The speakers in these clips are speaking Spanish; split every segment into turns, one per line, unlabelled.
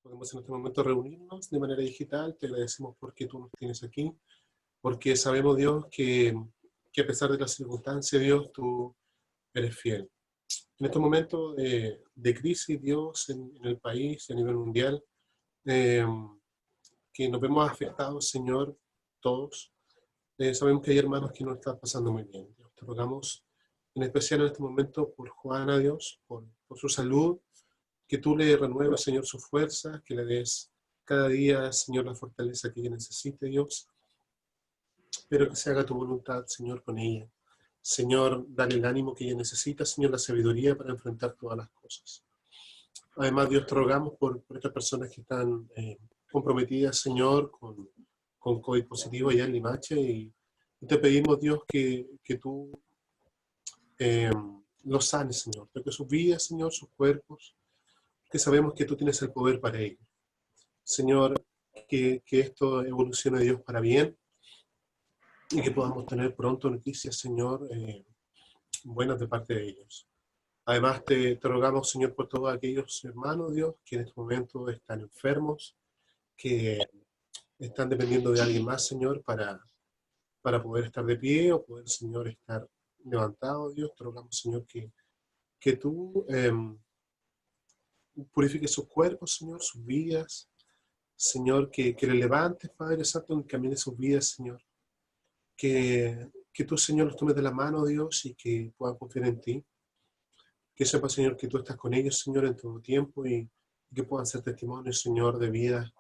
podemos en este momento reunirnos de manera digital. Te agradecemos porque tú nos tienes aquí, porque sabemos, Dios, que a pesar de las circunstancias, Dios, tú eres fiel. En estos momentos de crisis, Dios, en el país, a nivel mundial, eh, que nos vemos afectados, Señor, todos, sabemos que hay hermanos que no están pasando muy bien. Dios, te rogamos, en especial en este momento, por Juana, Dios, por su salud, que tú le renueves, Señor, su fuerza, que le des cada día, Señor, la fortaleza que ella necesite, Dios, pero que se haga tu voluntad, Señor, con ella. Señor, dale el ánimo que ella necesita, Señor, la sabiduría para enfrentar todas las cosas. Además, Dios, te rogamos por estas personas que están comprometidas, Señor, con COVID positivo allá en Limache, y te pedimos, Dios, que tú eh, los sanes, Señor, toque sus vidas, Señor, sus cuerpos, que sabemos que tú tienes el poder para ello. Señor, que esto evolucione, Dios, para bien, y que podamos tener pronto noticias, Señor, buenas de parte de ellos. Además, te rogamos, Señor, por todos aquellos hermanos, Dios, que en este momento están enfermos, que están dependiendo de alguien más, Señor, para poder estar de pie o poder, Señor, estar levantado, Dios. Te rogamos, Señor, que tú purifiques sus cuerpos, Señor, sus vidas, Señor, que le levantes, Padre Santo, encamine sus vidas, Señor. Que tú, Señor, los tomes de la mano, Dios, y que puedan confiar en ti. Que sepa, Señor, que tú estás con ellos, Señor, en todo tiempo y que puedan ser testimonios, Señor, de vida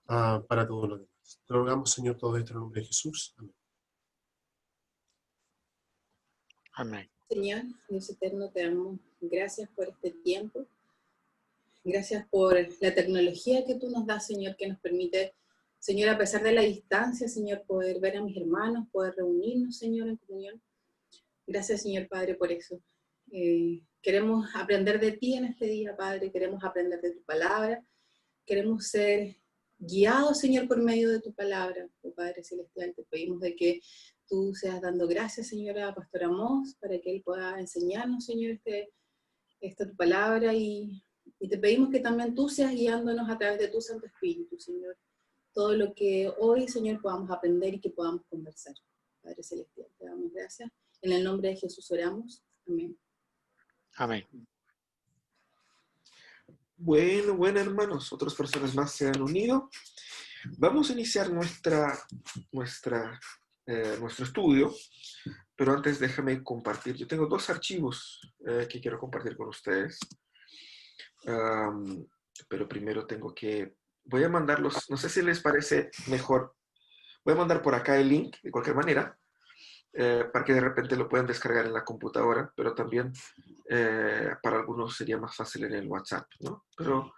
para todos los demás. Te rogamos, Señor, todo esto en el nombre de Jesús. Amén.
Amén.
Señor, Dios eterno, te damos gracias por este tiempo. Gracias por la tecnología que tú nos das, Señor, que nos permite, Señor, a pesar de la distancia, Señor, poder ver a mis hermanos, poder reunirnos, Señor, en comunión. Gracias, Señor Padre, por eso. Queremos aprender de ti en este día, Padre. Queremos aprender de tu palabra. Queremos ser guiados, Señor, por medio de tu palabra. Oh Padre Celestial, te pedimos de que tú seas dando gracias, Señor, a Pastor Amós, para que él pueda enseñarnos, Señor, esta tu palabra, y te pedimos que también tú seas guiándonos a través de tu Santo Espíritu, Señor. Todo lo que hoy, Señor, podamos aprender y que podamos conversar. Padre Celestial, te damos gracias. En el nombre de Jesús oramos. Amén.
Amén.
Bueno, hermanos, otras personas más se han unido. Vamos a iniciar nuestro estudio, pero antes déjame compartir. Yo tengo dos archivos que quiero compartir con ustedes. Pero primero voy a mandarlos, no sé si les parece mejor, voy a mandar por acá el link de cualquier manera, para que de repente lo puedan descargar en la computadora, pero también para algunos sería más fácil en el WhatsApp, ¿no? Pero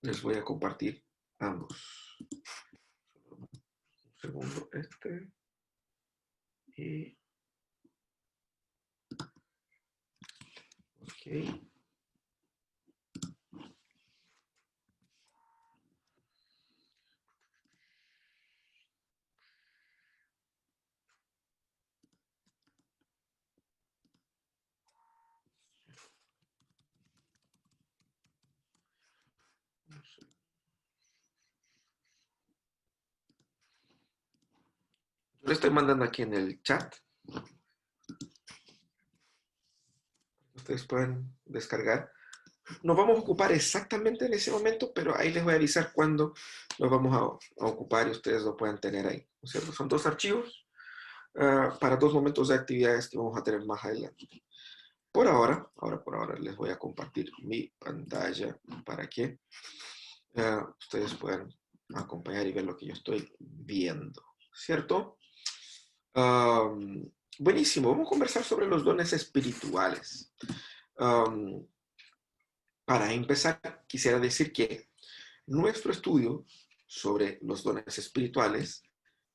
les voy a compartir ambos. Un segundo, y ok. Yo le estoy mandando aquí en el chat. Ustedes pueden descargar. Nos vamos a ocupar exactamente en ese momento, pero ahí les voy a avisar cuándo nos vamos a ocupar y ustedes lo pueden tener ahí, ¿no es cierto? Son dos archivos para dos momentos de actividades que vamos a tener más adelante. Por ahora les voy a compartir mi pantalla para que ustedes puedan acompañar y ver lo que yo estoy viendo, ¿cierto? Buenísimo, vamos a conversar sobre los dones espirituales. Para empezar, quisiera decir que nuestro estudio sobre los dones espirituales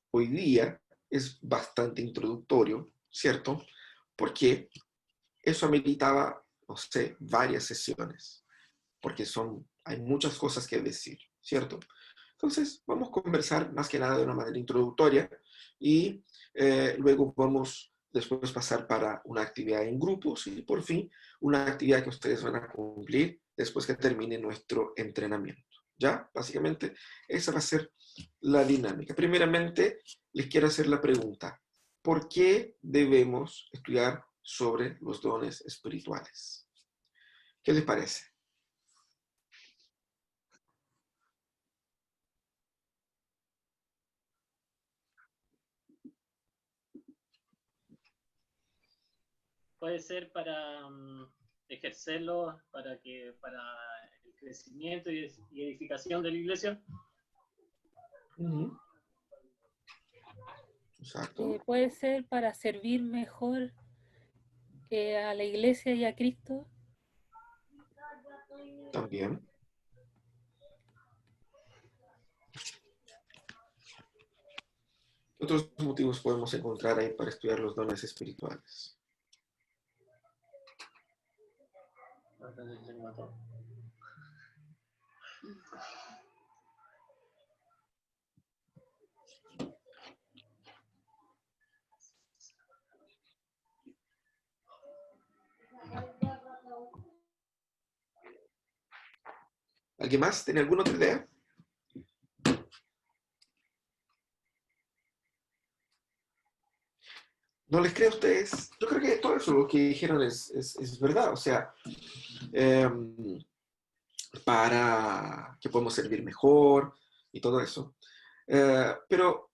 hoy día es bastante introductorio, ¿cierto? Porque eso ameritaba, no sé, varias sesiones, porque hay muchas cosas que decir, ¿cierto? Entonces, vamos a conversar más que nada de una manera introductoria y luego vamos después pasar para una actividad en grupos y por fin una actividad que ustedes van a cumplir después que termine nuestro entrenamiento. ¿Ya? Básicamente esa va a ser la dinámica. Primeramente, les quiero hacer la pregunta: ¿por qué debemos estudiar sobre los dones espirituales? ¿Qué les parece?
Puede ser para ejercerlo, para el crecimiento y edificación de la iglesia.
Exacto.
Puede ser para servir mejor a la iglesia y a Cristo.
También. ¿Qué otros motivos podemos encontrar ahí para estudiar los dones espirituales? ¿Alguien más tiene alguna otra idea? ¿No les creo a ustedes? Yo creo que todo eso lo que dijeron es verdad. O sea, para que podamos servir mejor y todo eso. Pero,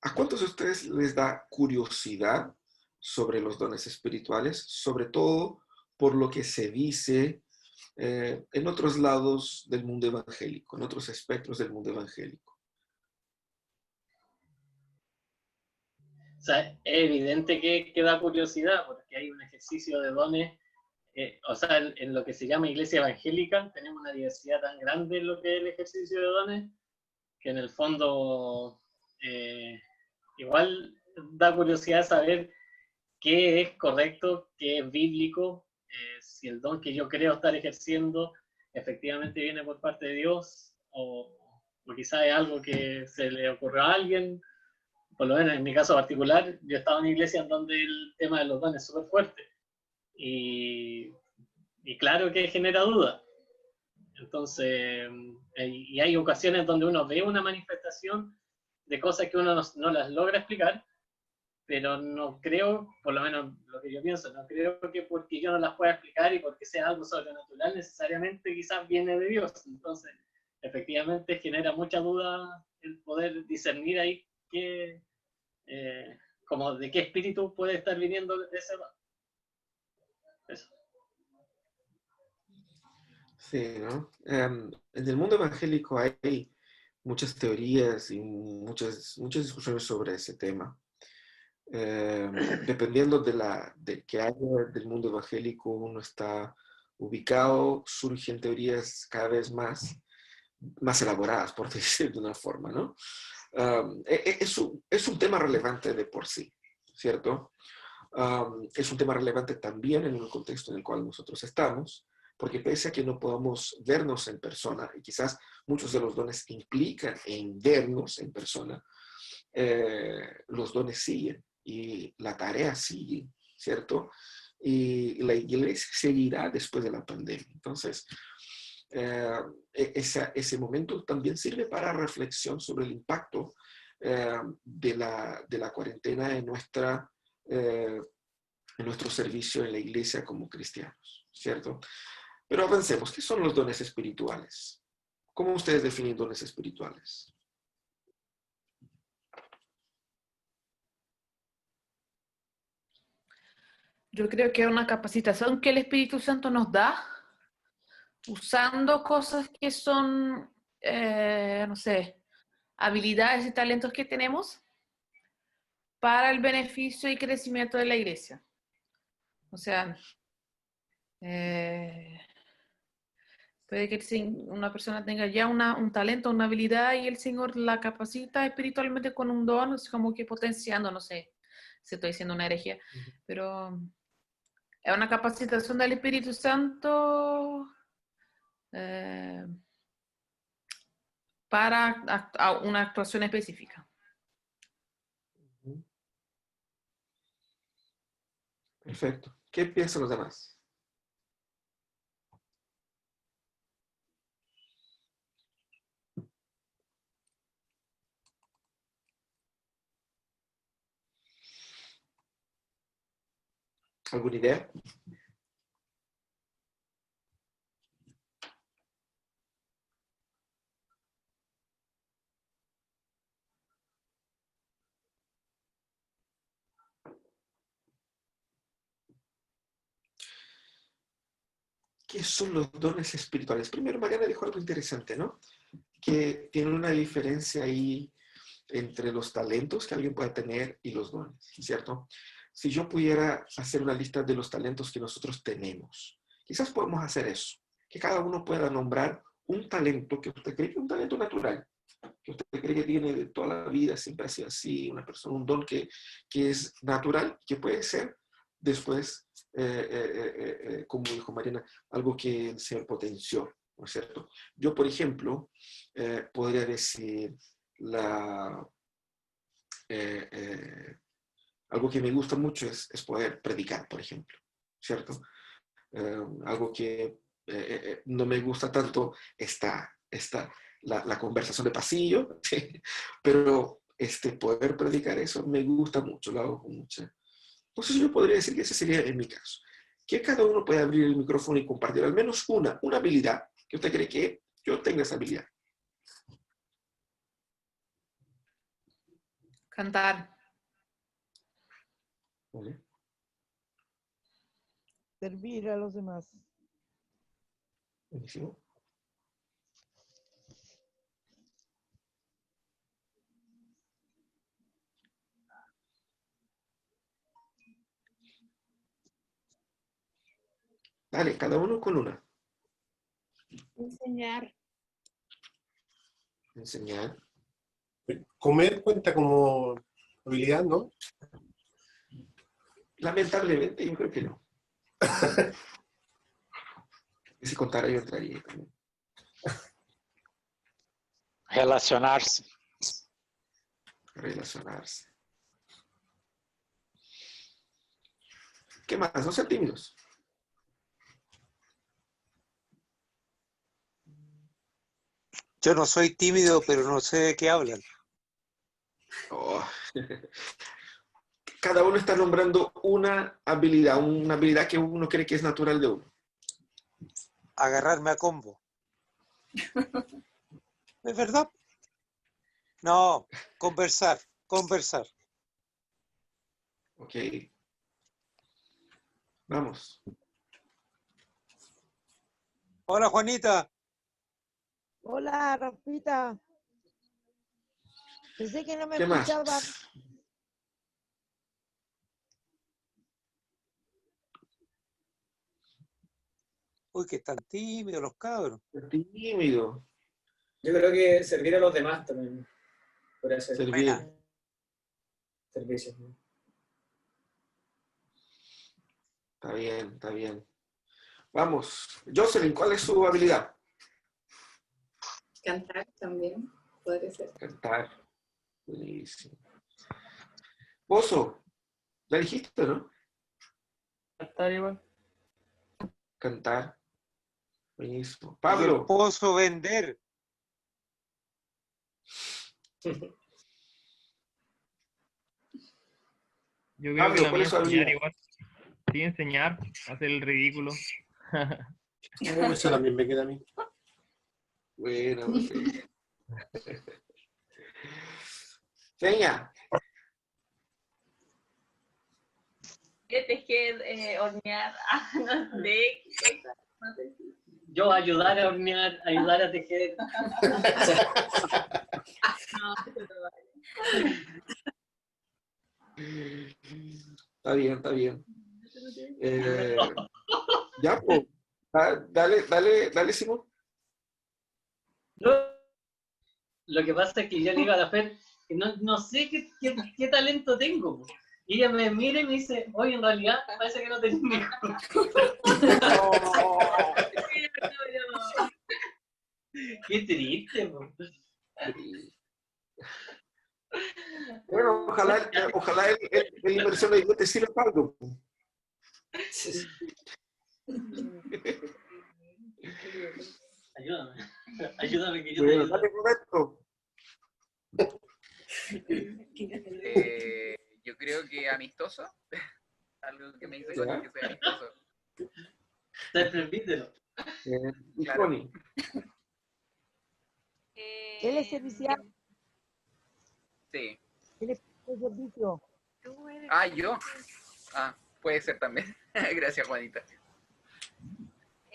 ¿a cuántos de ustedes les da curiosidad sobre los dones espirituales? Sobre todo por lo que se dice en otros lados del mundo evangélico, en otros espectros del mundo evangélico.
O sea, es evidente que da curiosidad, porque hay un ejercicio de dones. O sea, en lo que se llama iglesia evangélica, tenemos una diversidad tan grande en lo que es el ejercicio de dones, que en el fondo igual da curiosidad saber qué es correcto, qué es bíblico, si el don que yo creo estar ejerciendo efectivamente viene por parte de Dios, o quizás es algo que se le ocurrió a alguien. Por lo menos en mi caso particular, yo estaba en una iglesia en donde el tema de los dones es súper fuerte. Y claro que genera duda. Entonces, y hay ocasiones donde uno ve una manifestación de cosas que uno no las logra explicar, pero no creo, por lo menos lo que yo pienso, no creo que porque yo no las pueda explicar y porque sea algo sobrenatural, necesariamente quizás viene de Dios. Entonces, efectivamente genera mucha duda el poder discernir ahí como de qué espíritu puede estar viniendo ese don. Eso.
Sí, ¿no? En el mundo evangélico hay muchas teorías y muchas discusiones sobre ese tema. Dependiendo de qué área del mundo evangélico uno está ubicado, surgen teorías cada vez más elaboradas, por decir de una forma, ¿no? Es un tema relevante de por sí, ¿cierto? Es un tema relevante también en el contexto en el cual nosotros estamos, porque pese a que no podamos vernos en persona, y quizás muchos de los dones implican en vernos en persona, los dones siguen y la tarea sigue, ¿cierto? Y la iglesia seguirá después de la pandemia. Entonces, ese momento también sirve para reflexión sobre el impacto de la cuarentena en nuestro servicio en la iglesia como cristianos, ¿cierto? Pero avancemos. ¿Qué son los dones espirituales? ¿Cómo ustedes definen dones espirituales?
Yo creo que es una capacitación que el Espíritu Santo nos da, usando cosas que son, no sé, habilidades y talentos que tenemos para el beneficio y crecimiento de la iglesia. O sea, puede que una persona tenga ya un talento, una habilidad y el Señor la capacita espiritualmente con un don, es como que potenciando, no sé si estoy diciendo una herejía, pero es una capacitación del Espíritu Santo para una actuación específica.
Perfecto. ¿Qué piensan los demás? ¿Alguna idea? ¿Qué son los dones espirituales? Primero, Mariana dijo algo interesante, ¿no? Que tiene una diferencia ahí entre los talentos que alguien puede tener y los dones, ¿cierto? Si yo pudiera hacer una lista de los talentos que nosotros tenemos, quizás podemos hacer eso, que cada uno pueda nombrar un talento que usted cree que es un talento natural, que usted cree que tiene de toda la vida, siempre ha sido así, una persona, un don que es natural, que puede ser después, como dijo Mariana, algo que se potenció, ¿no es cierto? Yo, por ejemplo, podría decir algo que me gusta mucho es poder predicar, por ejemplo, ¿cierto? Algo que no me gusta tanto la conversación de pasillo, ¿sí? Pero poder predicar eso me gusta mucho, lo hago con mucha. Entonces yo podría decir que ese sería en mi caso. Que cada uno puede abrir el micrófono y compartir al menos una habilidad que usted cree que yo tenga esa habilidad.
Cantar.
¿Vale?
Servir a los demás.
Buenísimo. Dale, cada uno con una.
Enseñar.
Enseñar.
Comer cuenta como habilidad, ¿no?
Lamentablemente, yo creo que no. Si contara, yo entraría también.
Relacionarse.
Relacionarse. ¿Qué más? No sean tímidos.
Yo no soy tímido, pero no sé de qué hablan.
Oh. Cada uno está nombrando una habilidad que uno cree que es natural de uno.
Agarrarme a combo. ¿Es verdad? No, conversar.
Ok. Vamos.
Hola, Juanita.
Hola, Rafita. Pensé que no me
¿Qué más?
escuchaba.
Uy, que están tímidos los cabros.
Tímido.
Yo creo que servir a los demás también podría ser
Servir.
Buena.
servicio, ¿no?
Está bien, está bien. Vamos. Jocelyn, ¿cuál es su habilidad?
Cantar también, podría ser.
Cantar. Buenísimo. Pozo, la dijiste, ¿no?
Cantar igual.
Cantar. Buenísimo.
Y el
Pablo,
pozo vender.
Yo creo
Pablo,
que la
¿cuál
mía
es
es
su
enseñar
habilidad?
igual. Sí, enseñar, hacer el ridículo.
Eso también me queda a mí.
Bueno, perfecto. Seña,
Tejer, hornear, no sé, qué cosa, no sé si.
Yo ayudar a hornear, ayudar a tejer.
No, eso no vale.
está bien, está bien. Ya, pues. Dale, Simón.
Lo que pasa es que yo le digo a la Fer que no sé qué talento tengo. Y ella me mira y me dice, oye, en realidad parece que no tenés mejor. Qué triste, po.
Bueno, ojalá la inversión de te sirva para algo.
Ayúdame. Ayúdame que yo te
Bueno,
ayudo.
dale, Roberto.
Yo creo que amistoso. Algo que me dice
Ya.
Connie que sea amistoso.
Ser presbítero.
Y
Claro.
Connie.
Él es servicial,
Sí.
él es de servicio.
Ah, yo. Ah, puede ser también. Gracias, Juanita.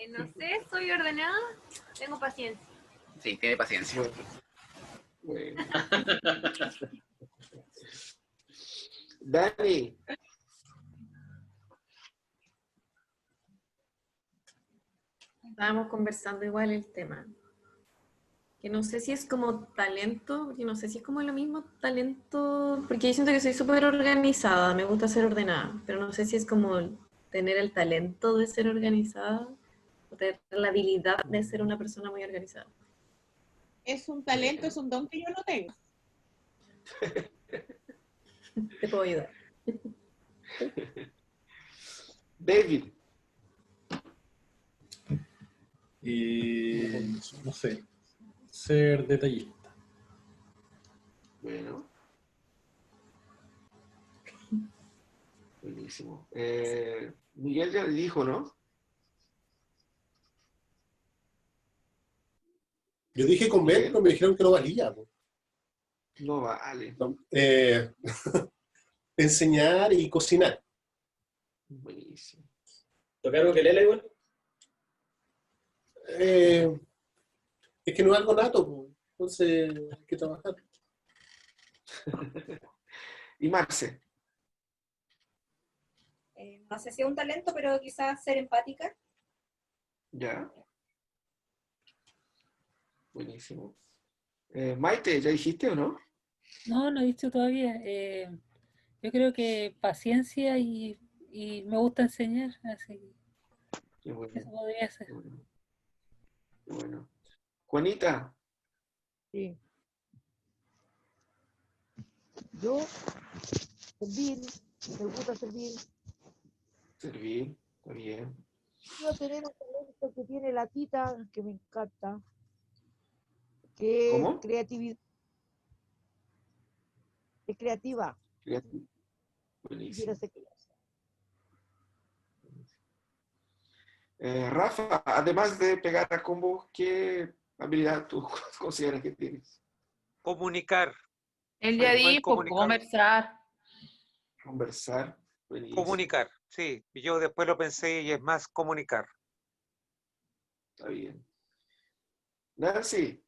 No sé, soy ordenada, tengo paciencia.
Sí, tiene paciencia.
Bueno. Dani.
Estábamos conversando igual el tema. Que no sé si es como talento, porque no sé si es como lo mismo talento, porque yo siento que soy súper organizada, me gusta ser ordenada, pero no sé si es como tener el talento de ser organizada o tener la habilidad de ser una persona muy organizada.
Es un talento, es un don que yo no tengo.
Te puedo ayudar.
David.
No sé, ser detallista.
Bueno. Buenísimo. Miguel ya le dijo, ¿no?
Yo dije comer, pero me dijeron que no valía. Po.
No vale.
No, enseñar y cocinar.
Buenísimo.
¿Tocar ukelele igual?
Es que no es algo nato, po. Entonces hay que trabajar.
Y Marce.
No sé si es un talento, pero quizás ser empática.
Ya. Buenísimo. Maite, ¿ya dijiste o no?
No, no he dicho todavía. Yo creo que paciencia y me gusta enseñar, así
Qué bueno.
que eso podría ser.
Qué bueno. Qué bueno. Juanita.
Sí. Yo, servir, me gusta servir.
Servir, está bien.
Quiero tener un talento que tiene la Tita, que me encanta, que
¿Cómo?
es creatividad. Es creativa.
Creativo. Buenísimo.
Quisiera ser
Rafa, además de pegar a combos, ¿qué habilidad tú consideras que tienes?
Comunicar.
Él ya
Soy buen
dijo,
comunicador.
conversar.
Conversar. Buenísimo.
Comunicar, sí. Y yo después lo pensé y es más comunicar.
Está bien. Nancy.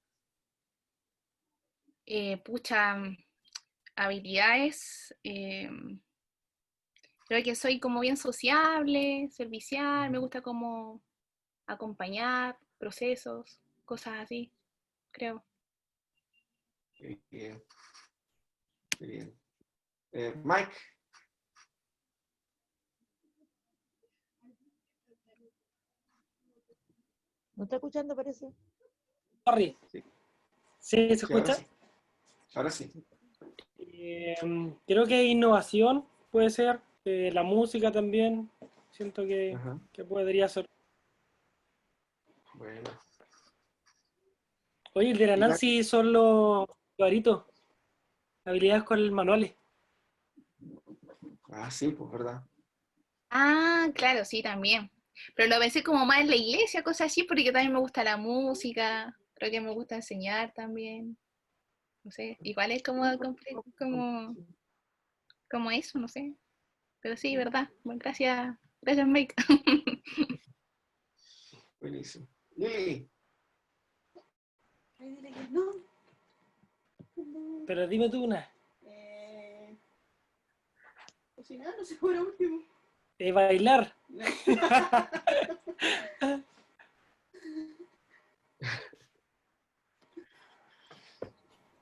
Pucha, habilidades. Creo que soy como bien sociable, servicial, me gusta como acompañar procesos, cosas así, creo.
Bien. Bien. Mike.
¿No está escuchando, parece?
Sorry.
Sí.
¿Sí se
Sí, ahora
escucha?
sí. Ahora sí.
Creo que innovación puede ser, la música también, siento
Ajá.
que podría ser.
Bueno.
Oye, el de la
Y la-
Nancy son los aritos, habilidades con el manuales.
Ah, sí, pues, ¿verdad?
Ah, claro, sí, también. Pero lo pensé como más en la iglesia, cosas así, porque también me gusta la música, creo que me gusta enseñar también. No sé, igual es como eso, no sé. Pero sí, ¿verdad? Bueno, gracias, Mike.
Buenísimo. Lili.
Ay, dile que no.
Pero dime tú una.
Cocinar, no sé, por último.
Bailar.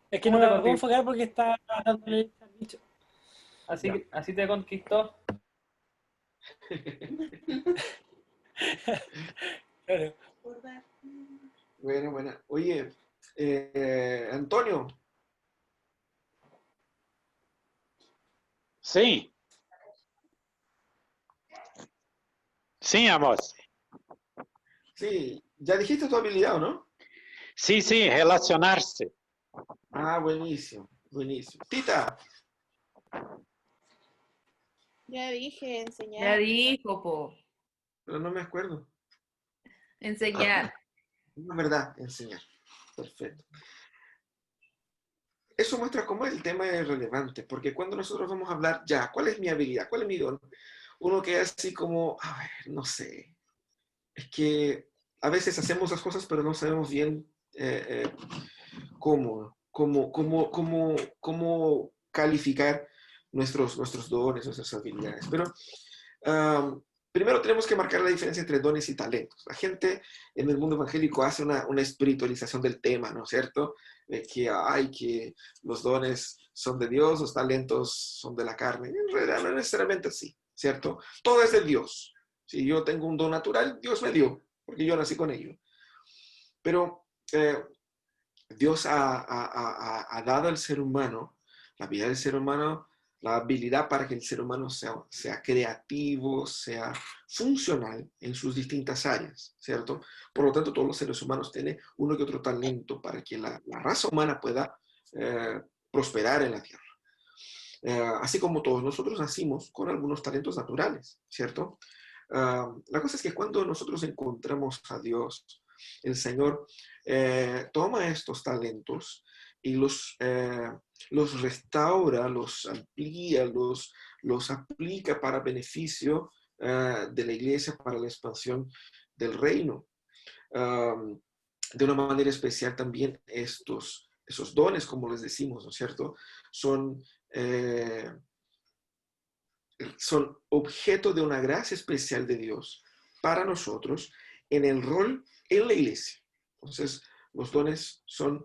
Es que no
¿Cómo
me
te
puedo
conquistó?
enfocar porque está dándole al bicho.
Así te conquistó.
Claro.
Bueno, buena. Oye, Antonio.
Sí. Sí, amor.
Sí, ya dijiste tu habilidad, ¿o no?
Sí, sí, relacionarse.
Ah, buenísimo, buenísimo. Tita,
Ya dije,
Ya
enseñar.
dijo, po.
pero no me acuerdo.
Enseñar.
No es verdad, enseñar. Perfecto. Eso muestra cómo el tema es relevante, porque cuando nosotros vamos a hablar, ya, ¿cuál es mi habilidad? ¿Cuál es mi don? Uno queda así como, a ver, no sé. Es que a veces hacemos las cosas, pero no sabemos bien cómo calificar nuestros dones, nuestras habilidades. Pero primero tenemos que marcar la diferencia entre dones y talentos. La gente en el mundo evangélico hace una espiritualización del tema, ¿no es cierto? Que los dones son de Dios, los talentos son de la carne. En realidad no es necesariamente así, ¿cierto? Todo es de Dios. Si yo tengo un don natural, Dios me dio, porque yo nací con ello. Pero Dios ha dado al ser humano, la vida del ser humano, la habilidad para que el ser humano sea creativo, sea funcional en sus distintas áreas, ¿cierto? Por lo tanto, todos los seres humanos tienen uno que otro talento para que la raza humana pueda prosperar en la tierra. Así como todos nosotros nacimos con algunos talentos naturales, ¿cierto? La cosa es que cuando nosotros encontramos a Dios, el Señor toma estos talentos y los restaura, los amplía, los aplica para beneficio de la iglesia, para la expansión del reino. De una manera especial también esos dones, como les decimos, ¿no es cierto? Son objeto de una gracia especial de Dios para nosotros en el rol en la iglesia. Entonces, los dones son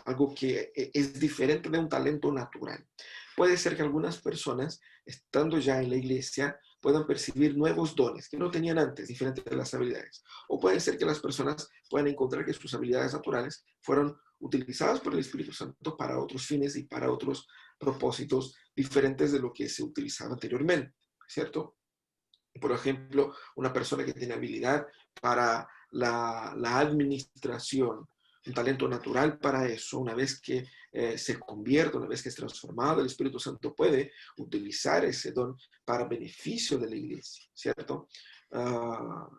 algo que es diferente de un talento natural. Puede ser que algunas personas, estando ya en la iglesia, puedan percibir nuevos dones que no tenían antes, diferentes de las habilidades. O puede ser que las personas puedan encontrar que sus habilidades naturales fueron utilizadas por el Espíritu Santo para otros fines y para otros propósitos diferentes de lo que se utilizaba anteriormente, ¿cierto? Por ejemplo, una persona que tiene habilidad para la administración, un talento natural para eso, una vez que se convierte, una vez que es transformado, el Espíritu Santo puede utilizar ese don para beneficio de la iglesia, ¿cierto?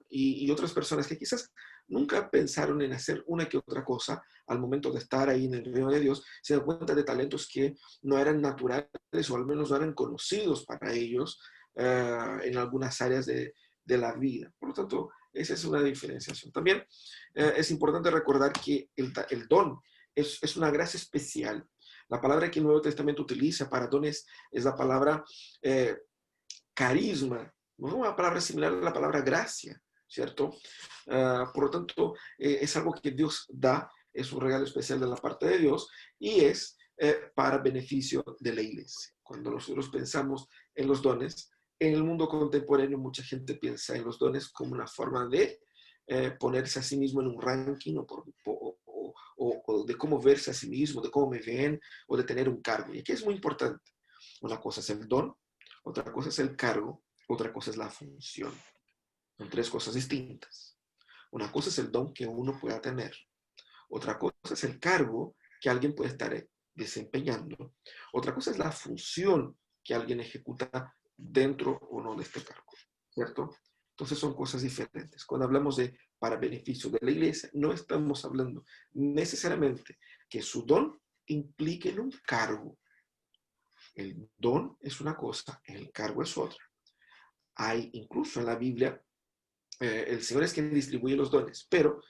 Y otras personas que quizás nunca pensaron en hacer una que otra cosa al momento de estar ahí en el reino de Dios, se dan cuenta de talentos que no eran naturales o al menos no eran conocidos para ellos en algunas áreas de la vida. Por lo tanto, esa es una diferenciación. También es importante recordar que el don es una gracia especial. La palabra que el Nuevo Testamento utiliza para dones es la palabra carisma, ¿no? Una palabra similar a la palabra gracia, ¿cierto? Por lo tanto, es algo que Dios da, es un regalo especial de la parte de Dios y es para beneficio de la iglesia. Cuando nosotros pensamos en los dones, en el mundo contemporáneo mucha gente piensa en los dones como una forma de ponerse a sí mismo en un ranking o de cómo verse a sí mismo, de cómo me ven o de tener un cargo. Y aquí es muy importante. Una cosa es el don, otra cosa es el cargo, otra cosa es la función. Son tres cosas distintas. Una cosa es el don que uno pueda tener. Otra cosa es el cargo que alguien puede estar desempeñando. Otra cosa es la función que alguien ejecuta dentro o no de este cargo, ¿cierto? Entonces son cosas diferentes. Cuando hablamos de para beneficio de la iglesia, no estamos hablando necesariamente que su don implique en un cargo. El don es una cosa, el cargo es otra. Hay incluso en la Biblia, el Señor es quien distribuye los dones, pero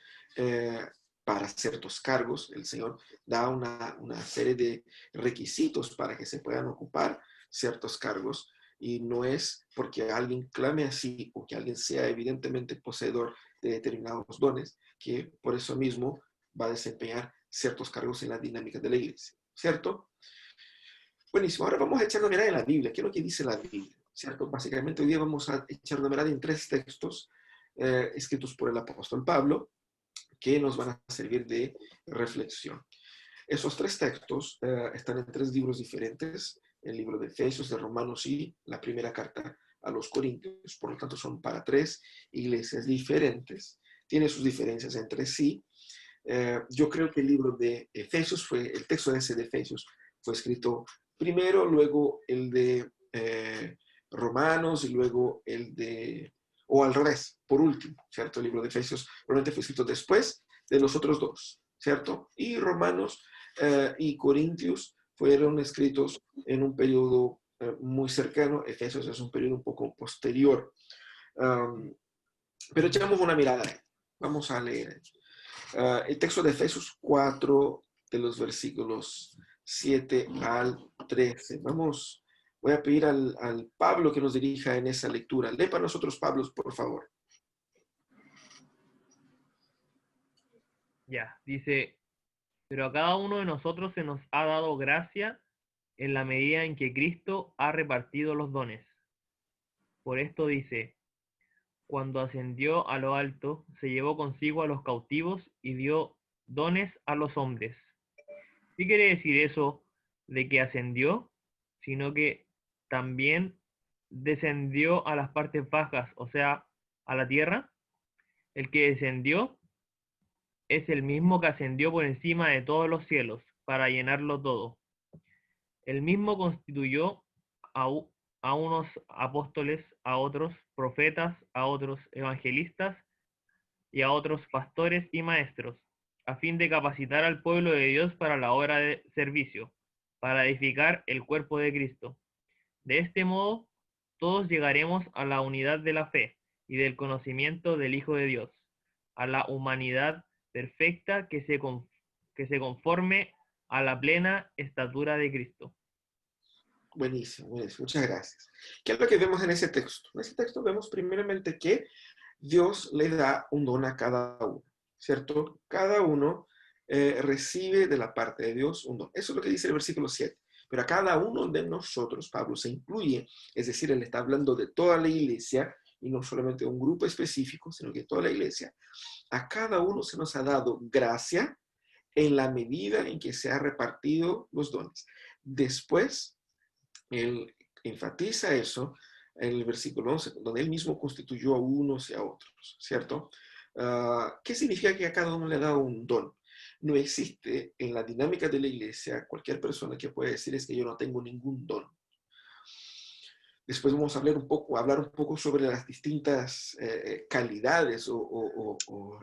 para ciertos cargos el Señor da una serie de requisitos para que se puedan ocupar ciertos cargos. Y no es porque alguien clame así o que alguien sea evidentemente poseedor de determinados dones, que por eso mismo va a desempeñar ciertos cargos en la dinámica de la iglesia, ¿cierto? Buenísimo, ahora vamos a echar una mirada en la Biblia. ¿Qué es lo que dice la Biblia? ¿Cierto? Básicamente hoy día vamos a echar una mirada en tres textos escritos por el apóstol Pablo que nos van a servir de reflexión. Esos tres textos están en tres libros diferentes, el libro de Efesios, de Romanos y la primera carta a los corintios, por lo tanto son para 3 iglesias diferentes, tiene sus diferencias entre sí. Yo creo que el libro de Efesios el texto ese de Efesios fue escrito primero, luego el de Romanos y luego o al revés, por último, ¿cierto? El libro de Efesios probablemente fue escrito después de los otros dos, ¿cierto? Y Romanos y Corintios fueron escritos en un periodo muy cercano. Efesios es un periodo un poco posterior. Pero echamos una mirada ahí. Vamos a leer el texto de Efesios 4, de los versículos 7 al 13. Voy a pedir al Pablo que nos dirija en esa lectura. Lee para nosotros, Pablo, por favor.
Ya, dice, pero a cada uno de nosotros se nos ha dado gracia en la medida en que Cristo ha repartido los dones. Por esto dice, cuando ascendió a lo alto, se llevó consigo a los cautivos y dio dones a los hombres. ¿Qué quiere decir eso de que ascendió? Sino que también descendió a las partes bajas, o sea, a la tierra. El que descendió es el mismo que ascendió por encima de todos los cielos, para llenarlo todo. El mismo constituyó a unos apóstoles, a otros profetas, a otros evangelistas y a otros pastores y maestros, a fin de capacitar al pueblo de Dios para la obra de servicio, para edificar el cuerpo de Cristo. De este modo, todos llegaremos a la unidad de la fe y del conocimiento del Hijo de Dios, a la humanidad perfecta que se conforme a la plena estatura de Cristo.
Buenísimo, buenísimo. Muchas gracias. ¿Qué es lo que vemos en ese texto? En ese texto vemos primeramente que Dios le da un don a cada uno, ¿cierto? Cada uno recibe de la parte de Dios un don. Eso es lo que dice el versículo 7. Pero a cada uno de nosotros, Pablo se incluye, es decir, él está hablando de toda la iglesia, y no solamente de un grupo específico, sino que toda la iglesia. A cada uno se nos ha dado gracia en la medida en que se han repartido los dones. Después, él enfatiza eso en el versículo 11, donde él mismo constituyó a unos y a otros, ¿cierto? ¿Qué significa que a cada uno le ha dado un don? No existe en la dinámica de la iglesia cualquier persona que pueda decir es que yo no tengo ningún don. Después vamos a hablar un poco sobre las distintas calidades o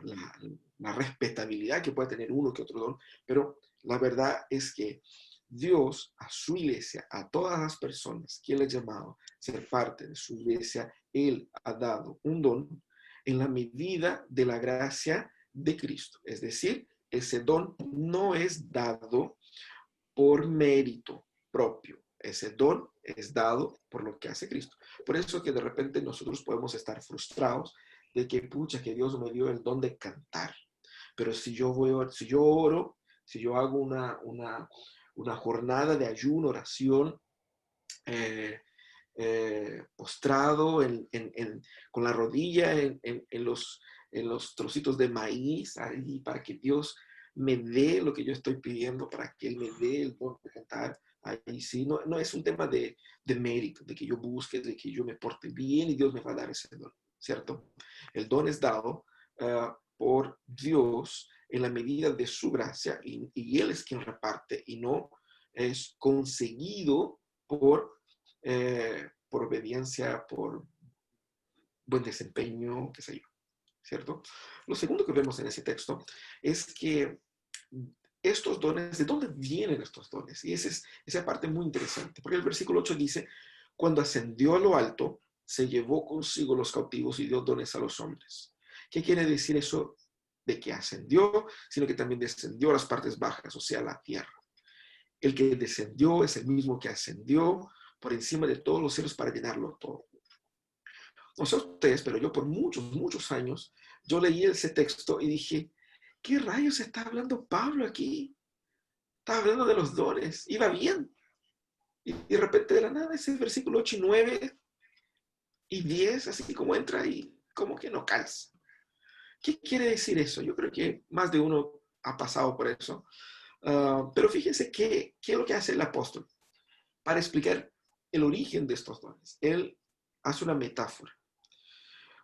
la respetabilidad que puede tener uno que otro don, pero la verdad es que Dios a su iglesia, a todas las personas que Él ha llamado a ser parte de su iglesia, Él ha dado un don en la medida de la gracia de Cristo. Es decir, ese don no es dado por mérito propio. Ese don es dado por lo que hace Cristo. Por eso que de repente nosotros podemos estar frustrados de que, pucha, que Dios me dio el don de cantar. Pero si yo oro, si yo hago una jornada de ayuno, oración, postrado con la rodilla en los trocitos de maíz, ahí, para que Dios me dé lo que yo estoy pidiendo, para que Él me dé el don de cantar. Ahí sí, no es un tema de mérito, de que yo busque, de que yo me porte bien y Dios me va a dar ese don, ¿cierto? El don es dado por Dios en la medida de su gracia y Él es quien reparte y no es conseguido por obediencia, por buen desempeño, qué sé yo, ¿cierto? Lo segundo que vemos en ese texto es que estos dones, ¿de dónde vienen estos dones? Y esa parte muy interesante, porque el versículo 8 dice, cuando ascendió a lo alto, se llevó consigo los cautivos y dio dones a los hombres. ¿Qué quiere decir eso de que ascendió, sino que también descendió a las partes bajas, o sea, a la tierra? El que descendió es el mismo que ascendió por encima de todos los cielos para llenarlo todo. No sé ustedes, pero yo por muchos años, yo leí ese texto y dije, ¿qué rayos está hablando Pablo aquí? Está hablando de los dones, iba bien. Y de repente de la nada ese versículo 8 y 9 y 10, así como entra y como que no calza. ¿Qué quiere decir eso? Yo creo que más de uno ha pasado por eso. Pero fíjense qué es lo que hace el apóstol para explicar el origen de estos dones. Él hace una metáfora,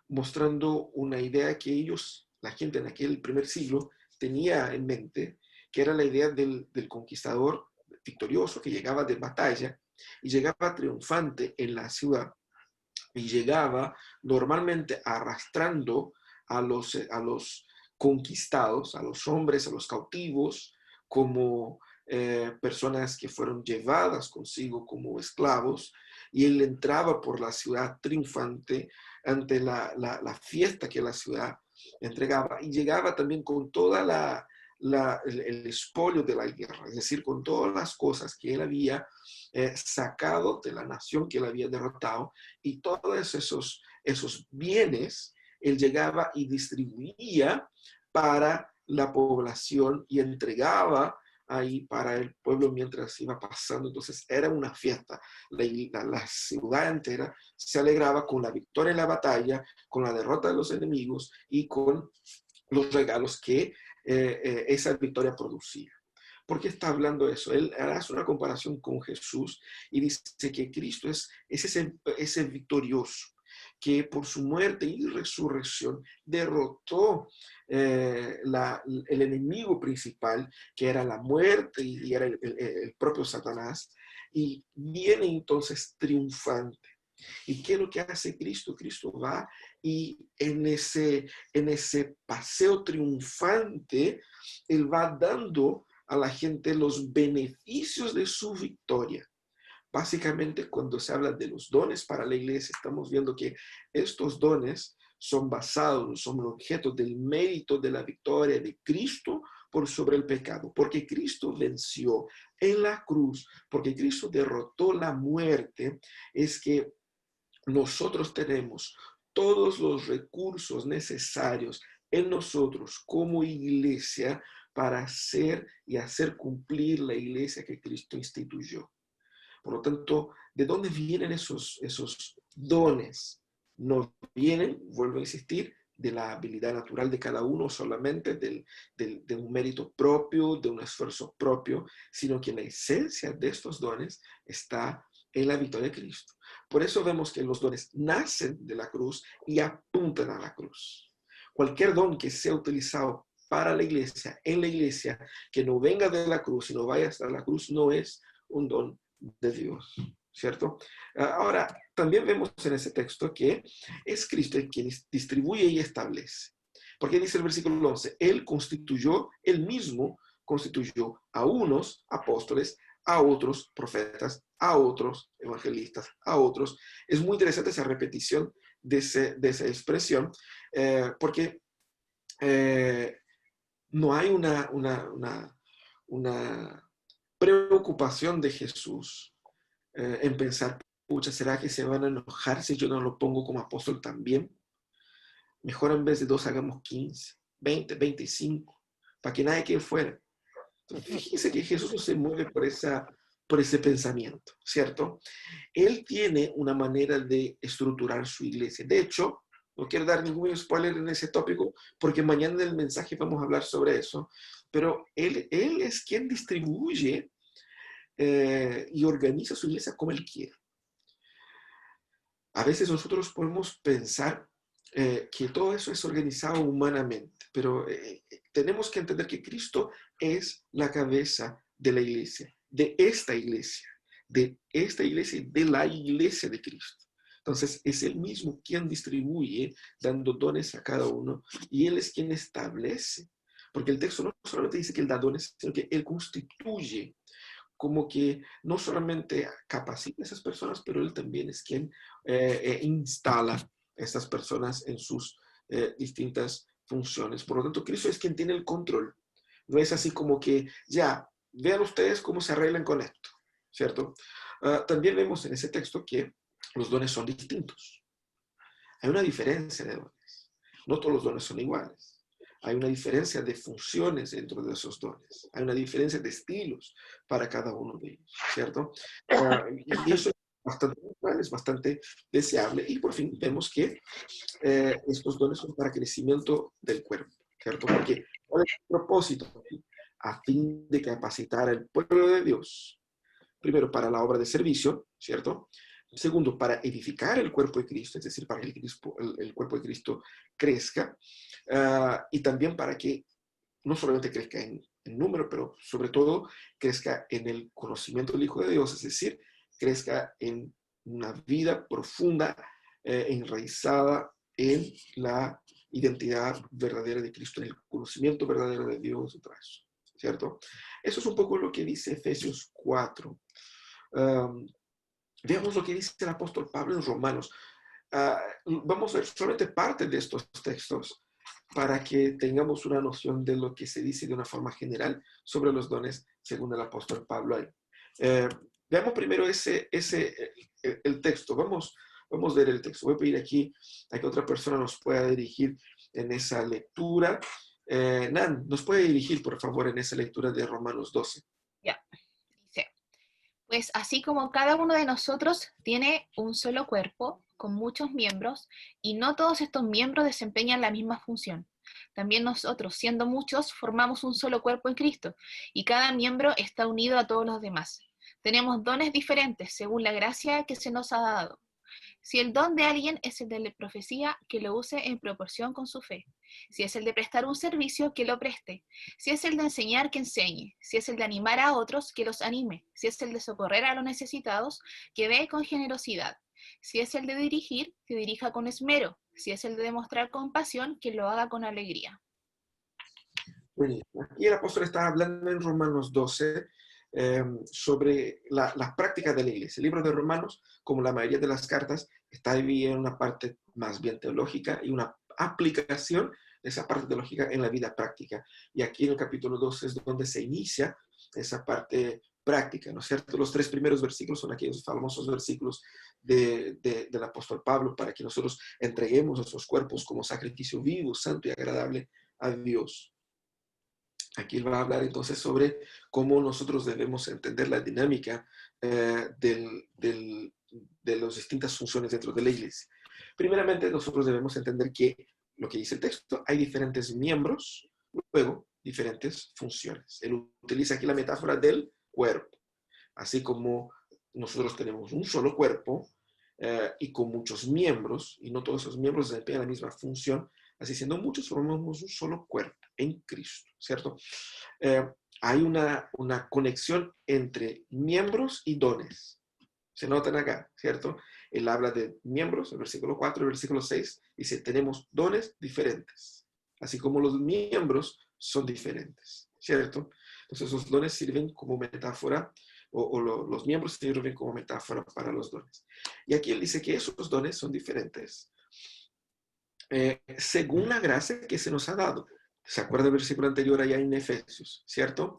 mostrando una idea que ellos, la gente en aquel primer siglo, tenía en mente, que era la idea del conquistador victorioso que llegaba de batalla y llegaba triunfante en la ciudad y llegaba normalmente arrastrando a los conquistados, a los hombres, a los cautivos, como personas que fueron llevadas consigo como esclavos, y él entraba por la ciudad triunfante ante la fiesta que la ciudad entregaba, y llegaba también con toda el espolio de la guerra, es decir, con todas las cosas que él había sacado de la nación que él había derrotado, y todos esos bienes él llegaba y distribuía para la población y entregaba ahí para el pueblo mientras iba pasando. Entonces era una fiesta. La ciudad entera se alegraba con la victoria en la batalla, con la derrota de los enemigos y con los regalos que esa victoria producía. ¿Por qué está hablando eso? Él hace una comparación con Jesús y dice que Cristo es ese victorioso que por su muerte y resurrección derrotó el enemigo principal, que era la muerte y era el propio Satanás, y viene entonces triunfante. ¿Y qué es lo que hace Cristo? Cristo va y en ese paseo triunfante, Él va dando a la gente los beneficios de su victoria. Básicamente, cuando se habla de los dones para la iglesia, estamos viendo que estos dones son basados, son objeto del mérito de la victoria de Cristo por sobre el pecado, porque Cristo venció en la cruz, porque Cristo derrotó la muerte. Es que nosotros tenemos todos los recursos necesarios en nosotros como iglesia para hacer y hacer cumplir la iglesia que Cristo instituyó. Por lo tanto, ¿de dónde vienen esos dones? No vienen, vuelvo a insistir, de la habilidad natural de cada uno solamente, de un mérito propio, de un esfuerzo propio, sino que la esencia de estos dones está en la victoria de Cristo. Por eso vemos que los dones nacen de la cruz y apuntan a la cruz. Cualquier don que sea utilizado para la iglesia, en la iglesia, que no venga de la cruz y no vaya hasta la cruz, no es un don de Dios, ¿cierto? Ahora, también vemos en ese texto que es Cristo el quien distribuye y establece. Porque dice el versículo 11, Él mismo constituyó a unos apóstoles, a otros profetas, a otros evangelistas, a otros. Es muy interesante esa repetición de esa expresión, porque no hay una preocupación de Jesús en pensar, pucha, ¿será que se van a enojar si yo no lo pongo como apóstol también? Mejor en vez de 2 hagamos 15, 20, 25, para que nadie quede fuera. Entonces, fíjense que Jesús no se mueve por ese pensamiento, ¿cierto? Él tiene una manera de estructurar su iglesia. De hecho, no quiero dar ningún spoiler en ese tópico, porque mañana en el mensaje vamos a hablar sobre eso, pero Él es quien distribuye y organiza su iglesia como Él quiere. A veces nosotros podemos pensar que todo eso es organizado humanamente, pero tenemos que entender que Cristo es la cabeza de la iglesia, de esta iglesia y de la iglesia de Cristo. Entonces es Él mismo quien distribuye, dando dones a cada uno, y Él es quien establece, porque el texto no solamente dice que Él da dones, sino que Él constituye, como que no solamente capacita a esas personas, pero Él también es quien instala a estas personas en sus distintas funciones. Por lo tanto, Cristo es quien tiene el control. No es así como que, ya, vean ustedes cómo se arreglan con esto, ¿cierto? También vemos en ese texto que los dones son distintos. Hay una diferencia de dones. No todos los dones son iguales. Hay una diferencia de funciones dentro de esos dones. Hay una diferencia de estilos para cada uno de ellos, ¿cierto? Y eso es bastante normal, es bastante deseable. Y por fin vemos que estos dones son para crecimiento del cuerpo, ¿cierto? Porque ¿cuál es el propósito? A fin de capacitar al pueblo de Dios, primero para la obra de servicio, ¿cierto? Segundo, para edificar el cuerpo de Cristo, es decir, para que el cuerpo de Cristo crezca, y también para que no solamente crezca en número, pero sobre todo crezca en el conocimiento del Hijo de Dios, es decir, crezca en una vida profunda, enraizada en la identidad verdadera de Cristo, en el conocimiento verdadero de Dios y todo eso, ¿cierto? Eso es un poco lo que dice Efesios 4. Veamos lo que dice el apóstol Pablo en Romanos. Vamos a ver solamente parte de estos textos para que tengamos una noción de lo que se dice de una forma general sobre los dones según el apóstol Pablo ahí. Veamos primero el texto. Vamos a ver el texto. Voy a pedir aquí a que otra persona nos pueda dirigir en esa lectura. Nan, ¿nos puede dirigir, por favor, en esa lectura de Romanos 12?
Ya, dice, pues así como cada uno de nosotros tiene un solo cuerpo con muchos miembros, y no todos estos miembros desempeñan la misma función. También nosotros, siendo muchos, formamos un solo cuerpo en Cristo, y cada miembro está unido a todos los demás. Tenemos dones diferentes según la gracia que se nos ha dado. Si el don de alguien es el de la profecía, que lo use en proporción con su fe. Si es el de prestar un servicio, que lo preste. Si es el de enseñar, que enseñe. Si es el de animar a otros, que los anime. Si es el de socorrer a los necesitados, que dé con generosidad. Si es el de dirigir, que dirija con esmero. Si es el de demostrar compasión, que lo haga con alegría.
Muy bien. Aquí el apóstol está hablando en Romanos 12 sobre la práctica de la iglesia. El libro de Romanos, como la mayoría de las cartas, está dividido en una parte más bien teológica y una aplicación de esa parte teológica en la vida práctica. Y aquí en el capítulo 12 es donde se inicia esa parte práctica, ¿no es cierto? Los 3 primeros versículos son aquellos famosos versículos del apóstol Pablo para que nosotros entreguemos nuestros cuerpos como sacrificio vivo, santo y agradable a Dios. Aquí él va a hablar entonces sobre cómo nosotros debemos entender la dinámica de las distintas funciones dentro de la iglesia. Primeramente, nosotros debemos entender que lo que dice el texto, hay diferentes miembros, luego diferentes funciones. Él utiliza aquí la metáfora del cuerpo, así como nosotros tenemos un solo cuerpo y con muchos miembros, y no todos esos miembros desempeñan la misma función, así siendo muchos, formamos un solo cuerpo en Cristo, ¿cierto? Hay una conexión entre miembros y dones. Se notan acá, ¿cierto? Él habla de miembros, el versículo 4, el versículo 6, dice, tenemos dones diferentes, así como los miembros son diferentes, ¿cierto? Entonces, los dones sirven como metáfora, los miembros sirven como metáfora para los dones. Y aquí él dice que esos dones son diferentes según la gracia que se nos ha dado. ¿Se acuerda del versículo anterior allá en Efesios, cierto?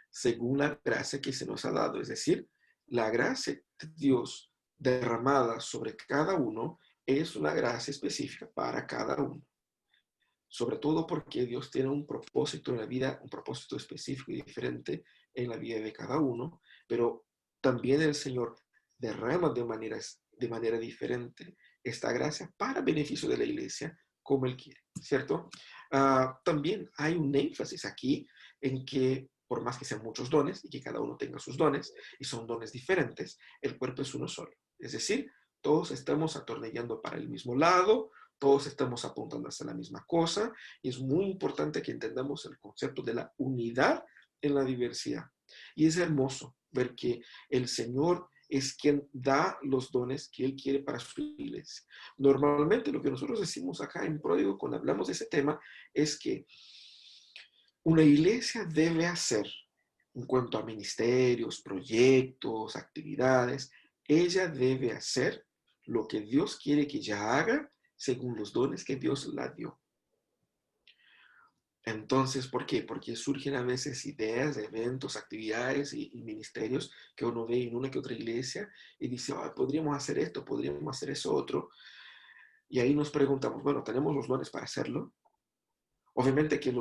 Según la gracia que se nos ha dado, es decir, la gracia de Dios derramada sobre cada uno es una gracia específica para cada uno. Sobre todo porque Dios tiene un propósito en la vida, un propósito específico y diferente en la vida de cada uno, pero también el Señor derrama de manera diferente esta gracia para beneficio de la iglesia, como Él quiere, ¿cierto? También hay un énfasis aquí en que, por más que sean muchos dones y que cada uno tenga sus dones, y son dones diferentes, el cuerpo es uno solo. Es decir, todos estamos atornillando para el mismo lado, todos estamos apuntando hacia la misma cosa, y es muy importante que entendamos el concepto de la unidad en la diversidad. Y es hermoso ver que el Señor es quien da los dones que Él quiere para su iglesia. Normalmente lo que nosotros decimos acá en Pródigo cuando hablamos de ese tema es que una iglesia debe hacer, en cuanto a ministerios, proyectos, actividades, ella debe hacer lo que Dios quiere que ella haga según los dones que Dios la dio. Entonces, ¿por qué? Porque surgen a veces ideas, eventos, actividades y ministerios que uno ve en una que otra iglesia y dice, oh, podríamos hacer esto, podríamos hacer eso otro. Y ahí nos preguntamos, bueno, ¿tenemos los dones para hacerlo? Obviamente que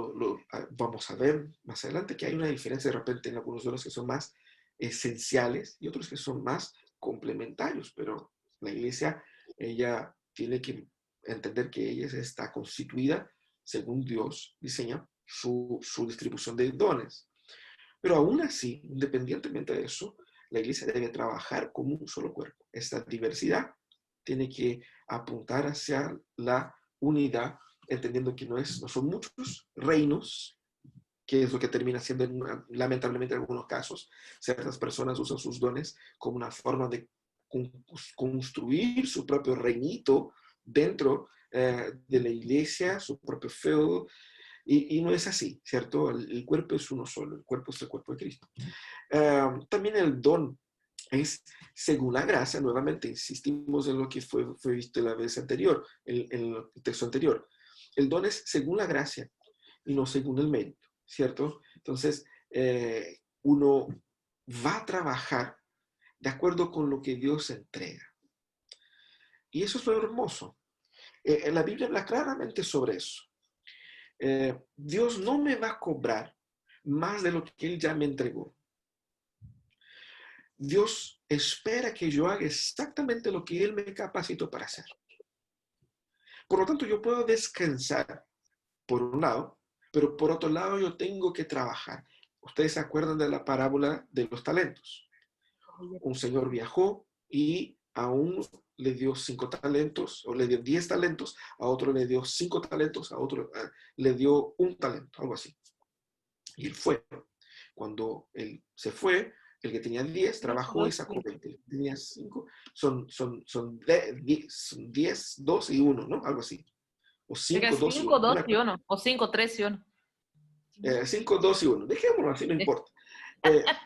vamos a ver más adelante que hay una diferencia de repente en algunos dones que son más esenciales y otros que son más complementarios, pero la iglesia, ella tiene que entender que ella está constituida según Dios diseña su distribución de dones. Pero aún así, independientemente de eso, la iglesia debe trabajar como un solo cuerpo. Esta diversidad tiene que apuntar hacia la unidad, entendiendo que no son muchos reinos, que es lo que termina siendo, lamentablemente en algunos casos, ciertas personas usan sus dones como una forma de construir su propio reinito dentro de la iglesia, su propio feudo, y no es así, ¿cierto? El cuerpo es uno solo, el cuerpo es el cuerpo de Cristo. También el don es según la gracia. Nuevamente insistimos en lo que fue visto la vez anterior, en el texto anterior. El don es según la gracia y no según el mérito, ¿cierto? Entonces, uno va a trabajar de acuerdo con lo que Dios entrega. Y eso es lo hermoso. La Biblia habla claramente sobre eso. Dios no me va a cobrar más de lo que Él ya me entregó. Dios espera que yo haga exactamente lo que Él me capacitó para hacer. Por lo tanto, yo puedo descansar, por un lado, pero por otro lado yo tengo que trabajar. Ustedes se acuerdan de la parábola de los talentos. Un señor viajó y a uno le dio 5 talentos, o le dio 10 talentos, a otro le dio 5 talentos, a otro le dio 1 talento, algo así. Y él fue. Cuando él se fue, el que tenía 10 trabajó y sacó 20. El que tenía 5 son 10, 2 y 1, ¿no? Algo así. O 5, 2 y 1.
5, 2 y 1. O 5, 3 y 1.
5, 2 y 1. Dejémoslo así, no importa.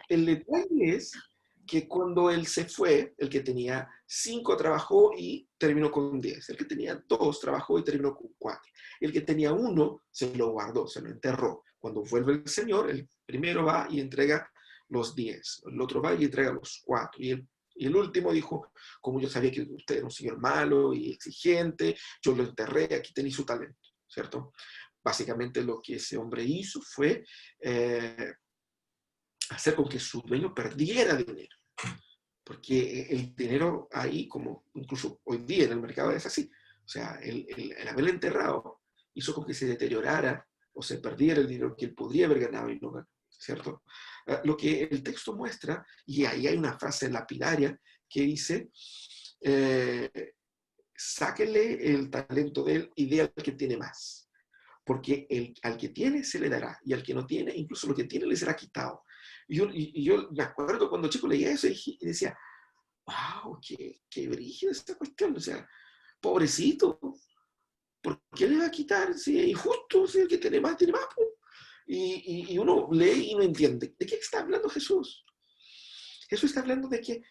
El detalle es que cuando él se fue, el que tenía 5 trabajó y terminó con 10. El que tenía 2 trabajó y terminó con 4. El que tenía 1 se lo guardó, se lo enterró. Cuando vuelve el Señor, el primero va y entrega los 10. El otro va y entrega los 4. Y el último dijo, como yo sabía que usted era un señor malo y exigente, yo lo enterré, aquí tenéis su talento, ¿cierto? Básicamente lo que ese hombre hizo fue hacer con que su dueño perdiera dinero. Porque el dinero ahí, como incluso hoy día en el mercado es así. O sea, el haberle enterrado hizo con que se deteriorara o se perdiera el dinero que él podría haber ganado y no ganó, ¿cierto? Lo que el texto muestra, y ahí hay una frase lapidaria que dice, sáquele el talento de él y dé al que tiene más. Porque al que tiene se le dará, y al que no tiene, incluso lo que tiene le será quitado. Y yo me acuerdo cuando chico leía eso y decía, wow, qué brígida esta cuestión. O sea, pobrecito, ¿por qué le va a quitar? Si es injusto, si el que tiene más, tiene más. Y uno lee y no entiende. ¿De qué está hablando Jesús? Jesús está hablando de que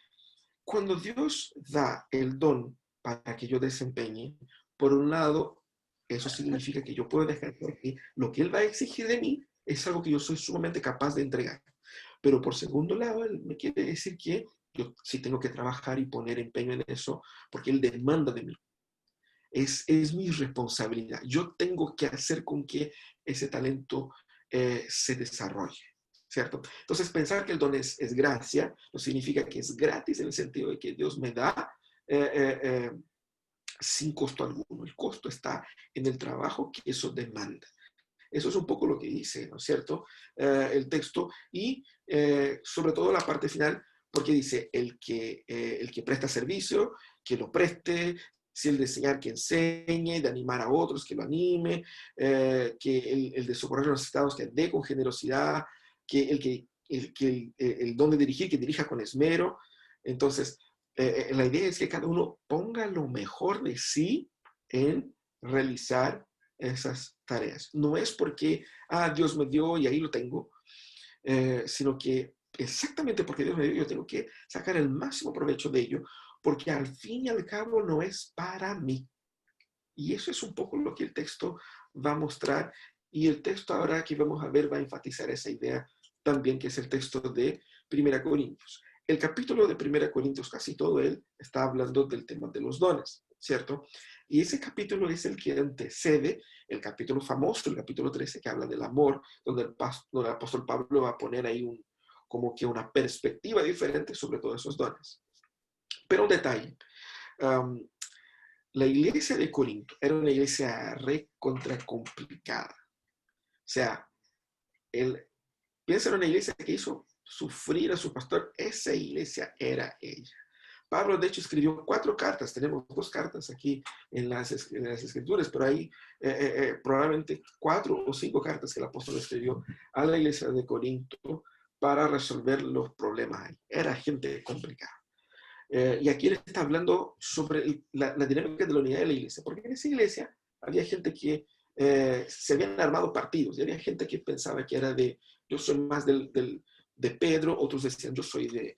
cuando Dios da el don para que yo desempeñe, por un lado, eso significa que yo puedo dejar que lo que Él va a exigir de mí es algo que yo soy sumamente capaz de entregar. Pero por segundo lado, Él me quiere decir que yo sí tengo que trabajar y poner empeño en eso, porque Él demanda de mí. Es mi responsabilidad. Yo tengo que hacer con que ese talento se desarrolle, ¿cierto? Entonces, pensar que el don es gracia no significa que es gratis en el sentido de que Dios me da sin costo alguno. El costo está en el trabajo que eso demanda. Eso es un poco lo que dice, ¿no es cierto? El texto y sobre todo la parte final, porque dice el que presta servicio, que lo preste, si el de enseñar, que enseñe, de animar a otros, que lo anime, que el de socorrer a los necesitados, que dé con generosidad, que el don de dirigir, que dirija con esmero. Entonces, la idea es que cada uno ponga lo mejor de sí en realizar esas tareas. No es porque, Dios me dio y ahí lo tengo, sino que exactamente porque Dios me dio, yo tengo que sacar el máximo provecho de ello, porque al fin y al cabo no es para mí. Y eso es un poco lo que el texto va a mostrar, y el texto ahora que vamos a ver va a enfatizar esa idea también, que es el texto de 1 Corintios. El capítulo de 1 Corintios, casi todo él, está hablando del tema de los dones, ¿cierto? Y ese capítulo es el que antecede el capítulo famoso, el capítulo 13, que habla del amor, donde el apóstol Pablo va a poner ahí como que una perspectiva diferente sobre todos esos dones. Pero un detalle, la iglesia de Corinto era una iglesia recontra complicada. O sea, piensa en una iglesia que hizo sufrir a su pastor, esa iglesia era ella. Pablo, de hecho, escribió 4 cartas. Tenemos 2 cartas aquí en las escrituras, pero hay probablemente 4 o 5 cartas que el apóstol escribió a la iglesia de Corinto para resolver los problemas ahí. Era gente complicada. Y aquí él está hablando sobre la dinámica de la unidad de la iglesia, porque en esa iglesia había gente que se habían armado partidos, y había gente que pensaba que era yo soy más de Pedro, otros decían yo soy de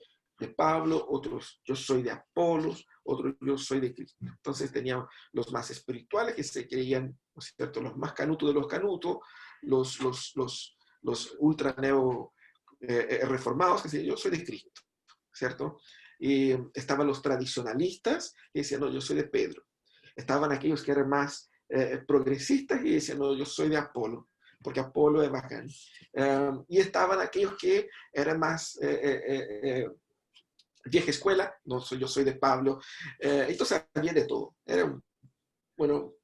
Pablo, otros yo soy de Apolos, otros yo soy de Cristo. Entonces tenían los más espirituales que se creían, ¿no es cierto?, los más canutos de los canutos, los ultra neo reformados que decían yo soy de Cristo, ¿cierto? Y estaban los tradicionalistas que decían no, yo soy de Pedro. Estaban aquellos que eran más progresistas y decían no, yo soy de Apolo, porque Apolo es bacán. Y estaban aquellos que eran más vieja escuela, yo soy de Pablo. Entonces había de todo. Era, bueno,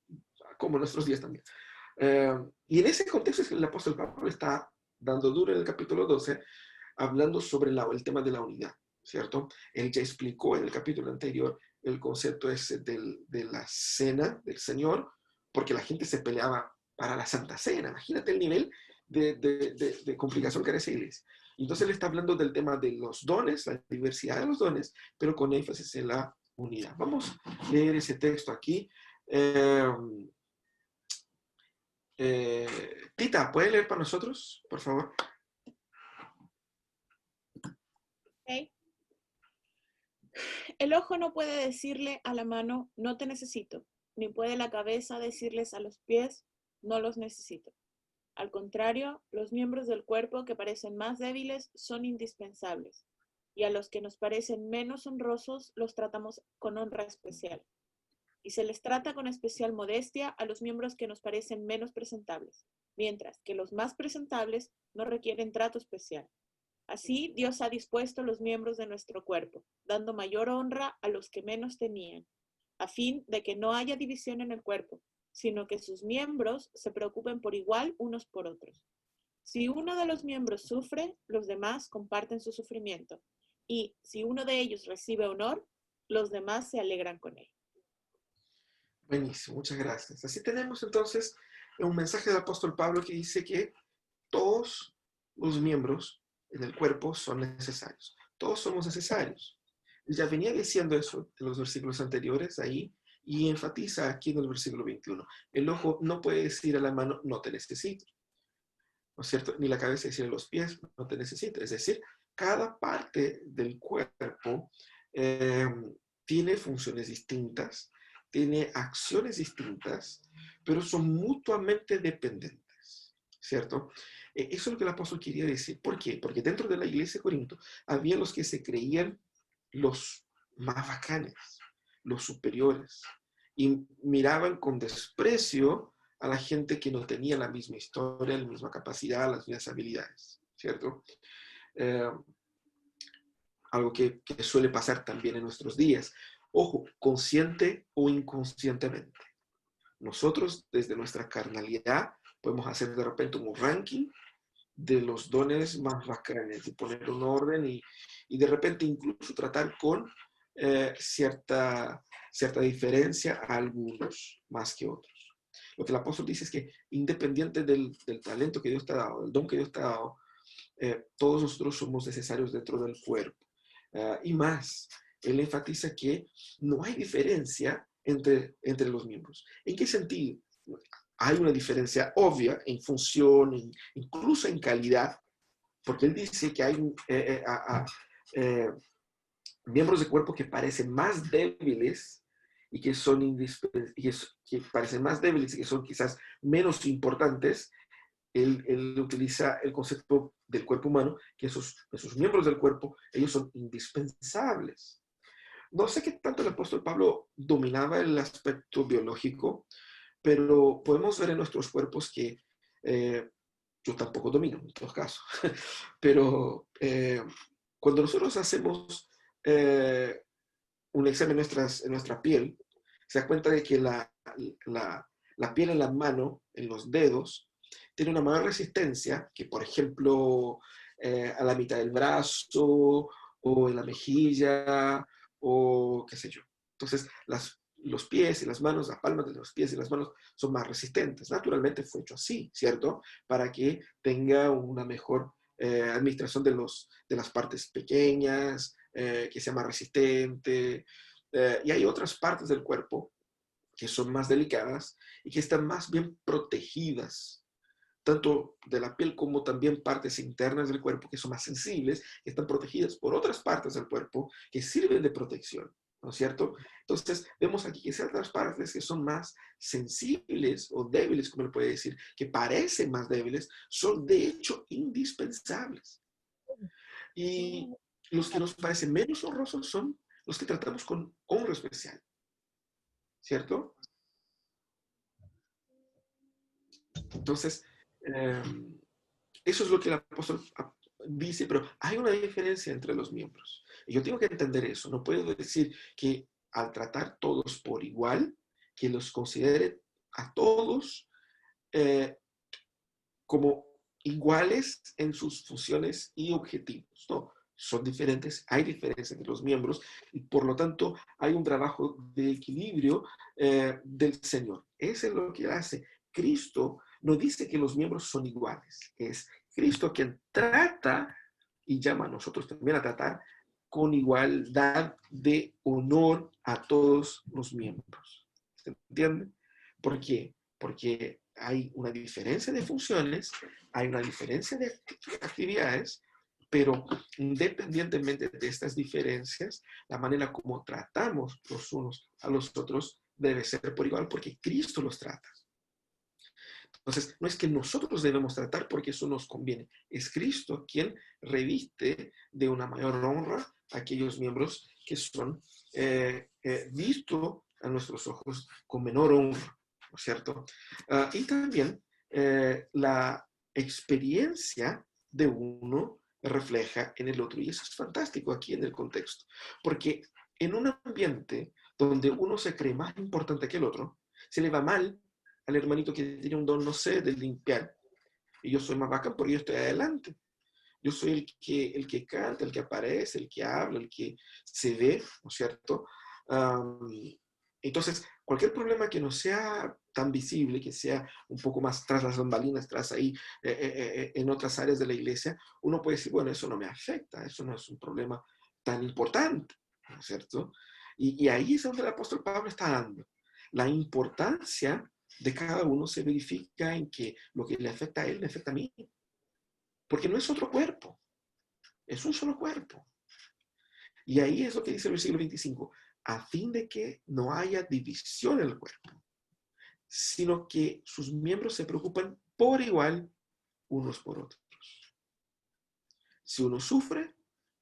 como nuestros días también. Y en ese contexto es que el apóstol Pablo está dando duro en el capítulo 12, hablando sobre el tema de la unidad, ¿cierto? Él ya explicó en el capítulo anterior el concepto ese de la cena del Señor, porque la gente se peleaba para la Santa Cena. Imagínate el nivel de complicación que era esa iglesia. Entonces él está hablando del tema de los dones, la diversidad de los dones, pero con énfasis en la unidad. Vamos a leer ese texto aquí. Tita, ¿puede leer para nosotros, por favor?
Okay. El ojo no puede decirle a la mano, no te necesito, ni puede la cabeza decirles a los pies, no los necesito. Al contrario, los miembros del cuerpo que parecen más débiles son indispensables, y a los que nos parecen menos honrosos los tratamos con honra especial. Y se les trata con especial modestia a los miembros que nos parecen menos presentables, mientras que los más presentables no requieren trato especial. Así, Dios ha dispuesto los miembros de nuestro cuerpo, dando mayor honra a los que menos tenían, a fin de que no haya división en el cuerpo, sino que sus miembros se preocupen por igual unos por otros. Si uno de los miembros sufre, los demás comparten su sufrimiento, y si uno de ellos recibe honor, los demás se alegran con él.
Buenísimo, muchas gracias. Así tenemos entonces un mensaje del apóstol Pablo que dice que todos los miembros en el cuerpo son necesarios. Todos somos necesarios. Ya venía diciendo eso en los versículos anteriores ahí, y enfatiza aquí en el versículo 21. El ojo no puede decir a la mano, no te necesito, ¿no es cierto? Ni la cabeza decir a los pies, no te necesito. Es decir, cada parte del cuerpo tiene funciones distintas, tiene acciones distintas, pero son mutuamente dependientes, ¿cierto? Eso es lo que el apóstol quería decir. ¿Por qué? Porque dentro de la iglesia de Corinto había los que se creían los más bacanes, los superiores, y miraban con desprecio a la gente que no tenía la misma historia, la misma capacidad, las mismas habilidades, ¿cierto? Algo que suele pasar también en nuestros días. Ojo, consciente o inconscientemente. Nosotros, desde nuestra carnalidad, podemos hacer de repente un ranking de los dones más bacanes y poner un orden y de repente incluso tratar con cierta diferencia a algunos más que otros. Lo que el apóstol dice es que independiente del talento que Dios te ha dado, del don que Dios te ha dado, todos nosotros somos necesarios dentro del cuerpo. Y más, él enfatiza que no hay diferencia entre los miembros. ¿En qué sentido? Hay una diferencia obvia en función, incluso en calidad, porque él dice que hay miembros del cuerpo que parecen más débiles y que son que parecen más débiles y que son quizás menos importantes. Él utiliza el concepto del cuerpo humano, que esos miembros del cuerpo, ellos son indispensables. No sé qué tanto el apóstol Pablo dominaba el aspecto biológico, pero podemos ver en nuestros cuerpos que yo tampoco domino en todos casos, pero cuando nosotros hacemos un examen en nuestra piel, se da cuenta de que la piel en la mano, en los dedos, tiene una mayor resistencia que, por ejemplo, a la mitad del brazo, o en la mejilla, o qué sé yo. Entonces, los pies y las manos, las palmas de los pies y las manos son más resistentes. Naturalmente fue hecho así, ¿cierto? Para que tenga una mejor administración de las partes pequeñas, que sea más resistente. Y hay otras partes del cuerpo que son más delicadas y que están más bien protegidas, tanto de la piel como también partes internas del cuerpo que son más sensibles, que están protegidas por otras partes del cuerpo que sirven de protección, ¿no es cierto? Entonces, vemos aquí que ciertas partes que son más sensibles o débiles, como le puede decir, que parecen más débiles, son de hecho indispensables. Y los que nos parecen menos honrosos son los que tratamos con honra especial, ¿cierto? Entonces, eso es lo que el apóstol dice, pero hay una diferencia entre los miembros. Y yo tengo que entender eso. No puedo decir que al tratar todos por igual, que los considere a todos como iguales en sus funciones y objetivos. No, son diferentes, hay diferencias entre los miembros y por lo tanto hay un trabajo de equilibrio del Señor. Eso es lo que hace. Cristo no dice que los miembros son iguales, es Cristo quien trata y llama a nosotros también a tratar con igualdad de honor a todos los miembros. ¿Se entiende? ¿Por qué? Porque hay una diferencia de funciones, hay una diferencia de actividades, pero independientemente de estas diferencias, la manera como tratamos los unos a los otros debe ser por igual porque Cristo los trata. Entonces, no es que nosotros debemos tratar porque eso nos conviene. Es Cristo quien reviste de una mayor honra a aquellos miembros que son vistos a nuestros ojos con menor honra, ¿no es cierto? Y también la experiencia de uno refleja en el otro. Y eso es fantástico aquí en el contexto. Porque en un ambiente donde uno se cree más importante que el otro, se le va mal al hermanito que tiene un don, no sé, de limpiar. Y yo soy más bacán porque yo estoy adelante. Yo soy el que canta, el que aparece, el que habla, el que se ve, ¿no es cierto? Entonces, cualquier problema que no sea tan visible, que sea un poco más tras las bambalinas, tras ahí, en otras áreas de la iglesia, uno puede decir, bueno, eso no me afecta, eso no es un problema tan importante, ¿no es cierto? Y ahí es donde el apóstol Pablo está dando. La importancia de cada uno se verifica en que lo que le afecta a él, le afecta a mí. Porque no es otro cuerpo, es un solo cuerpo. Y ahí es lo que dice el versículo 25, a fin de que no haya división en el cuerpo, sino que sus miembros se preocupan por igual unos por otros. Si uno sufre,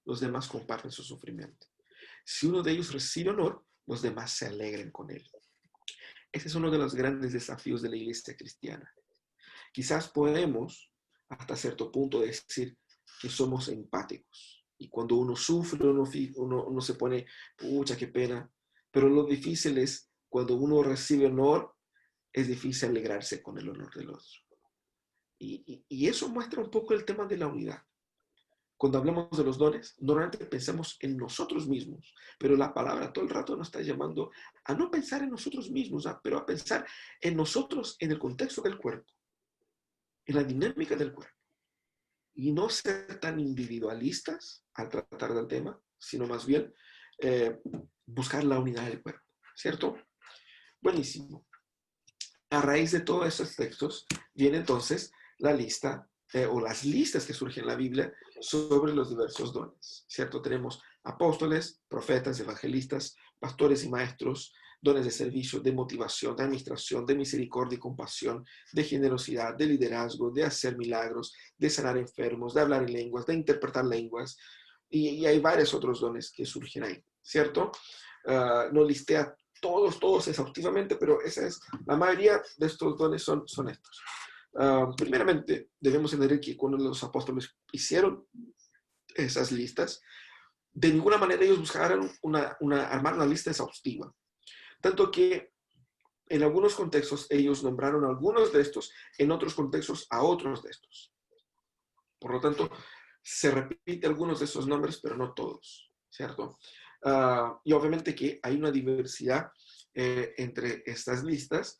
los demás comparten su sufrimiento. Si uno de ellos recibe honor, los demás se alegren con él. Ese es uno de los grandes desafíos de la iglesia cristiana. Quizás podemos, hasta cierto punto, decir que somos empáticos. Y cuando uno sufre, uno se pone, pucha, qué pena. Pero lo difícil es, cuando uno recibe honor, es difícil alegrarse con el honor del otro. Y eso muestra un poco el tema de la unidad. Cuando hablamos de los dones, normalmente pensamos en nosotros mismos, pero la palabra todo el rato nos está llamando a no pensar en nosotros mismos, pero a pensar en nosotros en el contexto del cuerpo, en la dinámica del cuerpo. Y no ser tan individualistas al tratar del tema, sino más bien buscar la unidad del cuerpo, ¿cierto? Buenísimo. A raíz de todos estos textos viene entonces la lista o las listas que surgen en la Biblia sobre los diversos dones, ¿cierto? Tenemos apóstoles, profetas, evangelistas, pastores y maestros, dones de servicio, de motivación, de administración, de misericordia y compasión, de generosidad, de liderazgo, de hacer milagros, de sanar enfermos, de hablar en lenguas, de interpretar lenguas, y hay varios otros dones que surgen ahí, ¿cierto? No listea todos exhaustivamente, pero la mayoría de estos dones son estos. Primeramente, debemos entender que cuando los apóstoles hicieron esas listas, de ninguna manera ellos buscaron armar una lista exhaustiva. Tanto que en algunos contextos ellos nombraron a algunos de estos, en otros contextos a otros de estos. Por lo tanto, se repite algunos de esos nombres, pero no todos, ¿cierto? Y obviamente que hay una diversidad entre estas listas.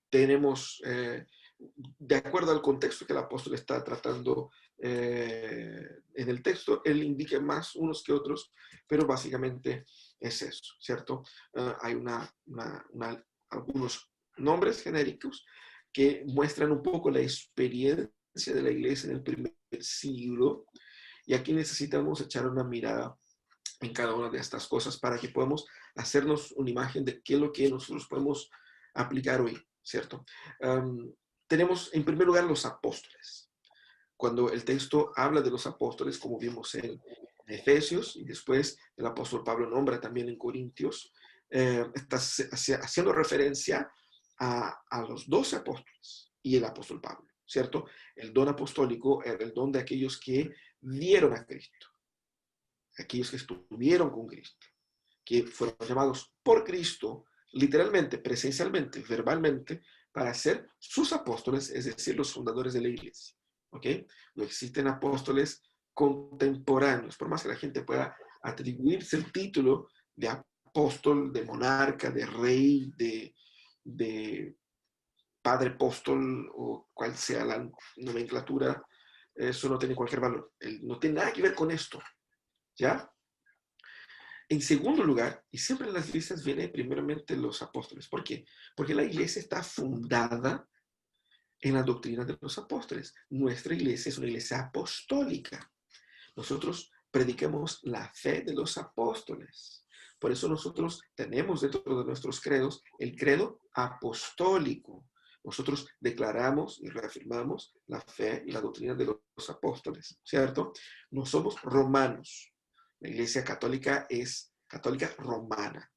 Tenemos, de acuerdo al contexto que el apóstol está tratando en el texto, él indica más unos que otros, pero básicamente es eso, ¿cierto? Hay algunos nombres genéricos que muestran un poco la experiencia de la iglesia en el primer siglo, y aquí necesitamos echar una mirada en cada una de estas cosas para que podamos hacernos una imagen de qué es lo que nosotros podemos aplicar hoy, ¿cierto? Tenemos en primer lugar los apóstoles. Cuando el texto habla de los apóstoles, como vimos en Efesios, y después el apóstol Pablo nombra también en Corintios, está haciendo referencia a los 12 apóstoles y el apóstol Pablo, ¿cierto? El don apostólico era el don de aquellos que dieron a Cristo, aquellos que estuvieron con Cristo, que fueron llamados por Cristo, literalmente, presencialmente, verbalmente, para ser sus apóstoles, es decir, los fundadores de la iglesia. ¿Ok? No existen apóstoles contemporáneos, por más que la gente pueda atribuirse el título de apóstol, de monarca, de rey, de padre apóstol, o cual sea la nomenclatura, eso no tiene cualquier valor. No tiene nada que ver con esto, ¿ya? En segundo lugar, y siempre en las listas viene primeramente los apóstoles. ¿Por qué? Porque la iglesia está fundada en la doctrina de los apóstoles. Nuestra iglesia es una iglesia apostólica. Nosotros predicamos la fe de los apóstoles. Por eso nosotros tenemos dentro de nuestros credos el credo apostólico. Nosotros declaramos y reafirmamos la fe y la doctrina de los apóstoles, ¿cierto? No somos romanos. La iglesia católica es católica romana.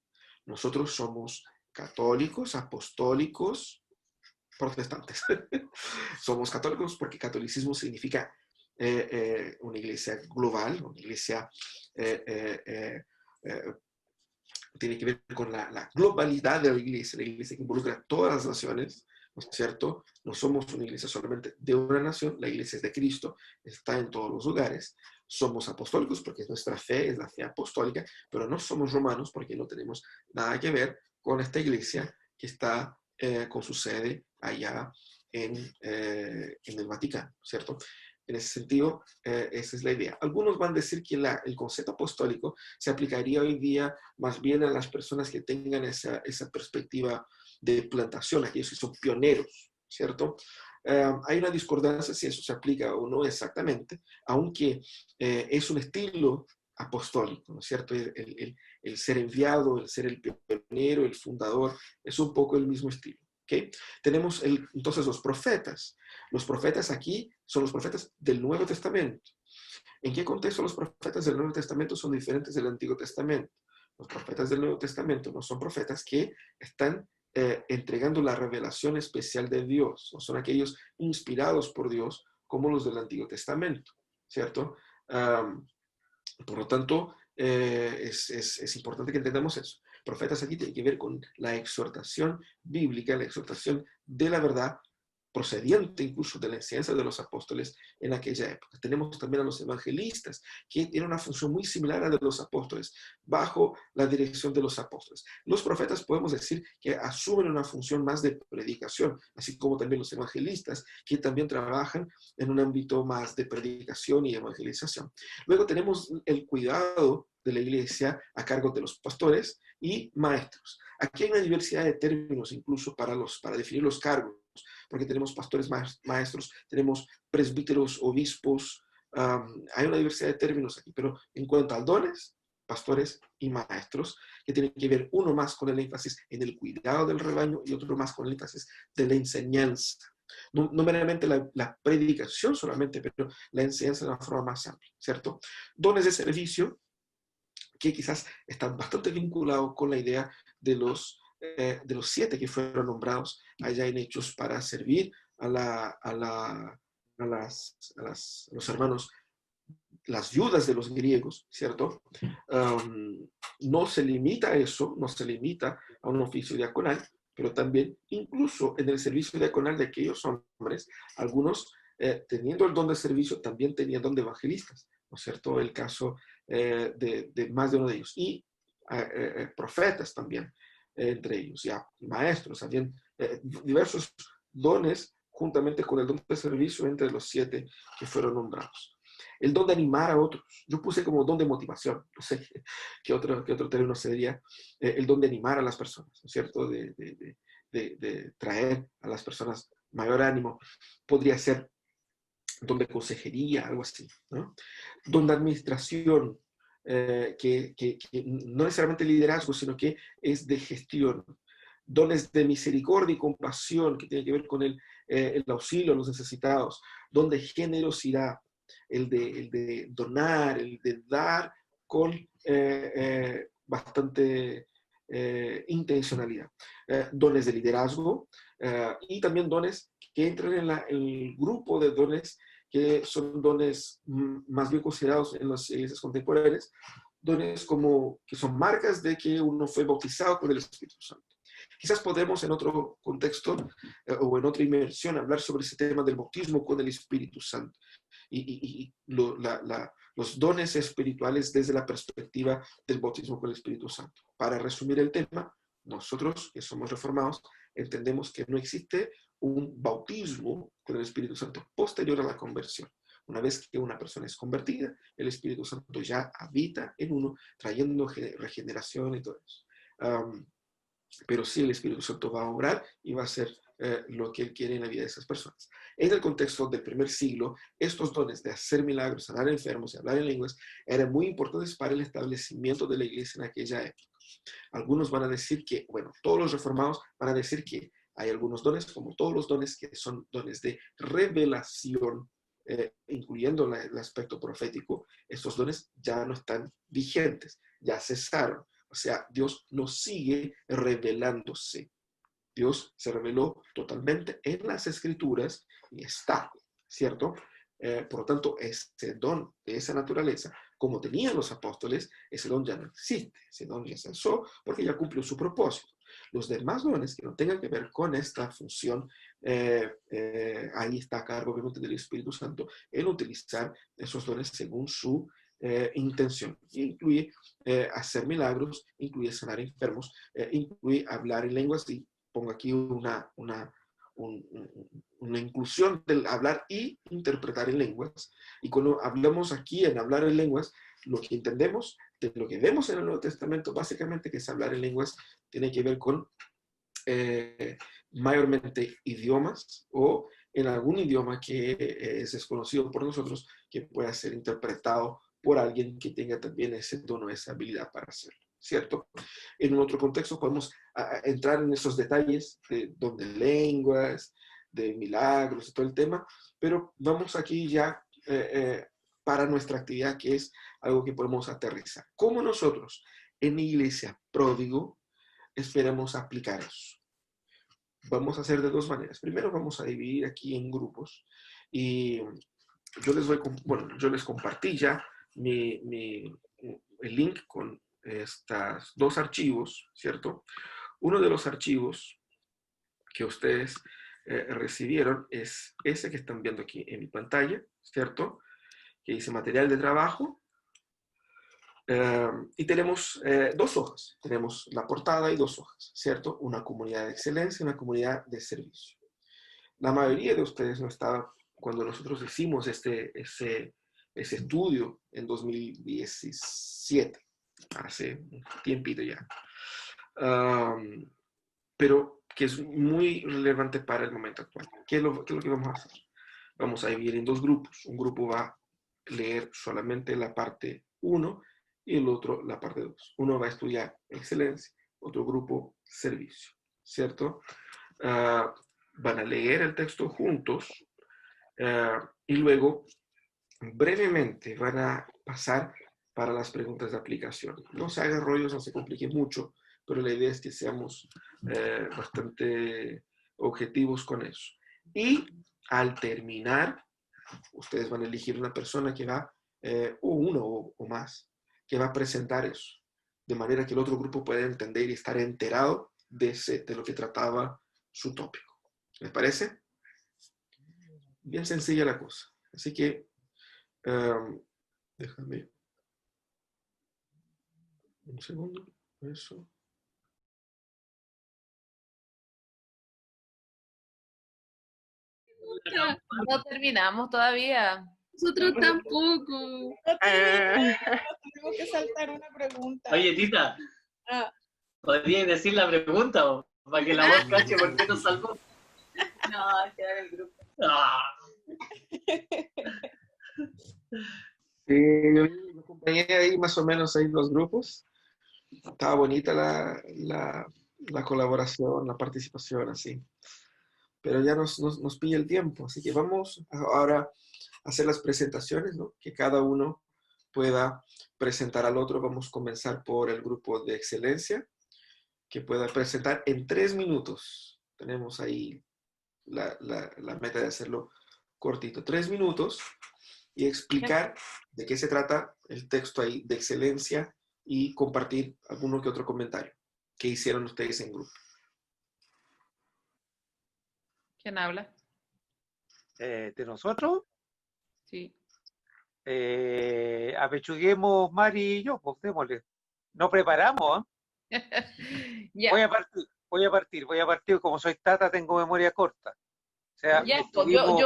Nosotros somos católicos, apostólicos, protestantes. Somos católicos porque catolicismo significa una iglesia global, una iglesia tiene que ver con la globalidad de la iglesia que involucra a todas las naciones, ¿no es cierto? No somos una iglesia solamente de una nación, la iglesia es de Cristo, está en todos los lugares. Somos apostólicos porque nuestra fe es la fe apostólica, pero no somos romanos porque no tenemos nada que ver con esta iglesia que está con su sede allá en el Vaticano, ¿cierto? En ese sentido, esa es la idea. Algunos van a decir que el concepto apostólico se aplicaría hoy día más bien a las personas que tengan esa perspectiva de plantación, aquellos que son pioneros, ¿cierto? Hay una discordancia si eso se aplica o no exactamente, aunque es un estilo apostólico, ¿no es cierto? El ser enviado, el ser el pionero, el fundador, es un poco el mismo estilo. ¿Okay? Tenemos entonces los profetas. Los profetas aquí son los profetas del Nuevo Testamento. ¿En qué contexto los profetas del Nuevo Testamento son diferentes del Antiguo Testamento? Los profetas del Nuevo Testamento no son profetas que están entregando la revelación especial de Dios, no son aquellos inspirados por Dios como los del Antiguo Testamento, ¿cierto? Por lo tanto, es importante que entendamos eso. Profetas aquí tienen que ver con la exhortación bíblica, la exhortación de la verdad, procediente incluso de la enseñanza de los apóstoles en aquella época. Tenemos también a los evangelistas, que tienen una función muy similar a la de los apóstoles, bajo la dirección de los apóstoles. Los profetas podemos decir que asumen una función más de predicación, así como también los evangelistas, que también trabajan en un ámbito más de predicación y evangelización. Luego tenemos el cuidado de la iglesia a cargo de los pastores y maestros. Aquí hay una diversidad de términos incluso para definir los cargos, porque tenemos pastores maestros, tenemos presbíteros, obispos, hay una diversidad de términos aquí, pero en cuanto a dones, pastores y maestros, que tienen que ver uno más con el énfasis en el cuidado del rebaño y otro más con el énfasis de la enseñanza. No meramente la predicación solamente, pero la enseñanza de una forma más amplia, ¿cierto? Dones de servicio, que quizás están bastante vinculados con la idea de los 7 que fueron nombrados allá en Hechos para servir a los hermanos, las viudas de los griegos, ¿cierto? No se limita a eso, no se limita a un oficio diaconal, pero también incluso en el servicio diaconal de aquellos hombres, algunos teniendo el don de servicio, también tenía el don de evangelistas, ¿no es cierto? El caso de más de uno de ellos. Y profetas también, entre ellos, ya maestros, habían diversos dones juntamente con el don de servicio entre los 7 que fueron nombrados. El don de animar a otros. Yo puse como don de motivación, no sé qué otro término sería, el don de animar a las personas, ¿no es cierto? De traer a las personas mayor ánimo. Podría ser don de consejería, algo así, ¿no? Don de administración, que no necesariamente liderazgo, sino que es de gestión. Dones de misericordia y compasión, que tiene que ver con el auxilio a los necesitados. Don de generosidad, el de donar, el de dar con bastante intencionalidad. Dones de liderazgo y también dones que entran en el grupo de dones que son dones más bien considerados en las iglesias contemporáneas, dones como que son marcas de que uno fue bautizado con el Espíritu Santo. Quizás podemos en otro contexto o en otra inmersión hablar sobre ese tema del bautismo con el Espíritu Santo y los dones espirituales desde la perspectiva del bautismo con el Espíritu Santo. Para resumir el tema, nosotros que somos reformados entendemos que no existe un bautismo con el Espíritu Santo posterior a la conversión. Una vez que una persona es convertida, el Espíritu Santo ya habita en uno, trayendo regeneración y todo eso. Pero sí, el Espíritu Santo va a obrar y va a hacer lo que Él quiere en la vida de esas personas. En el contexto del primer siglo, estos dones de hacer milagros, sanar enfermos y hablar en lenguas eran muy importantes para el establecimiento de la iglesia en aquella época. Algunos van a decir que, bueno, todos los reformados van a decir que hay algunos dones, como todos los dones, que son dones de revelación, incluyendo el aspecto profético. Estos dones ya no están vigentes, ya cesaron. O sea, Dios no sigue revelándose. Dios se reveló totalmente en las Escrituras y está, ¿cierto? Por lo tanto, ese don de esa naturaleza, como tenían los apóstoles, ese don ya no existe. Ese don ya cesó porque ya cumplió su propósito. Los demás dones que no tengan que ver con esta función, ahí está a cargo obviamente del Espíritu Santo en utilizar esos dones según su intención. Incluye hacer milagros, incluye sanar enfermos, incluye hablar en lenguas, y pongo aquí una inclusión del hablar y interpretar en lenguas. Y cuando hablamos aquí en hablar en lenguas, lo que entendemos de lo que vemos en el Nuevo Testamento, básicamente, que es hablar en lenguas, tiene que ver con mayormente idiomas o en algún idioma que es desconocido por nosotros, que pueda ser interpretado por alguien que tenga también ese don o esa habilidad para hacerlo, ¿cierto? En un otro contexto podemos entrar en esos detalles de don de lenguas, de milagros y todo el tema, pero vamos aquí ya para nuestra actividad, que es algo que podemos aterrizar. ¿Cómo nosotros en Iglesia Pródigo esperamos aplicar eso? Vamos a hacer de dos maneras. Primero vamos a dividir aquí en grupos y yo les compartí ya el link con estos dos archivos, ¿cierto? Uno de los archivos que ustedes recibieron es ese que están viendo aquí en mi pantalla, ¿cierto? Que dice material de trabajo. Y tenemos dos hojas. Tenemos la portada y dos hojas, ¿cierto? Una comunidad de excelencia y una comunidad de servicio. La mayoría de ustedes no estaba cuando nosotros hicimos ese estudio en 2017, hace un tiempito ya. Pero que es muy relevante para el momento actual. ¿Qué es lo que vamos a hacer? Vamos a dividir en dos grupos. Un grupo va a leer solamente la parte 1 y el otro la parte 2. Uno va a estudiar excelencia, otro grupo servicio, ¿cierto? Van a leer el texto juntos y luego brevemente van a pasar para las preguntas de aplicación. No se hagan rollos, no se complique mucho, pero la idea es que seamos bastante objetivos con eso. Y al terminar, ustedes van a elegir una persona que va, o uno o más, que va a presentar eso, de manera que el otro grupo pueda entender y estar enterado de lo que trataba su tópico. ¿Les parece? bien sencilla la cosa. Así que, déjame un segundo. Eso.
No terminamos todavía.
Nosotros tampoco.
Tenemos que saltar una pregunta.
Oye, Tita,
Ah,
¿podrías decir la pregunta o para que la voz cache por qué nos salvó?
No, queda en el grupo.
Ah.
Sí, me acompañé ahí más o menos ahí los grupos. Estaba bonita la colaboración, la participación, así. Pero ya nos pilla el tiempo, así que vamos ahora a hacer las presentaciones, ¿no? Que cada uno pueda presentar al otro. Vamos a comenzar por el grupo de excelencia, que pueda presentar en 3 minutos. Tenemos ahí la meta de hacerlo cortito, 3 minutos, y explicar de qué se trata el texto ahí de excelencia y compartir alguno que otro comentario que hicieron ustedes en grupo.
¿Quién habla?
¿De nosotros?
Sí.
Apechuguemos Mari y yo, pues démosle. No preparamos, ¿eh?
Ya.
Voy a partir. Como soy tata, tengo memoria corta. O sea,
Ya,
estuvimos...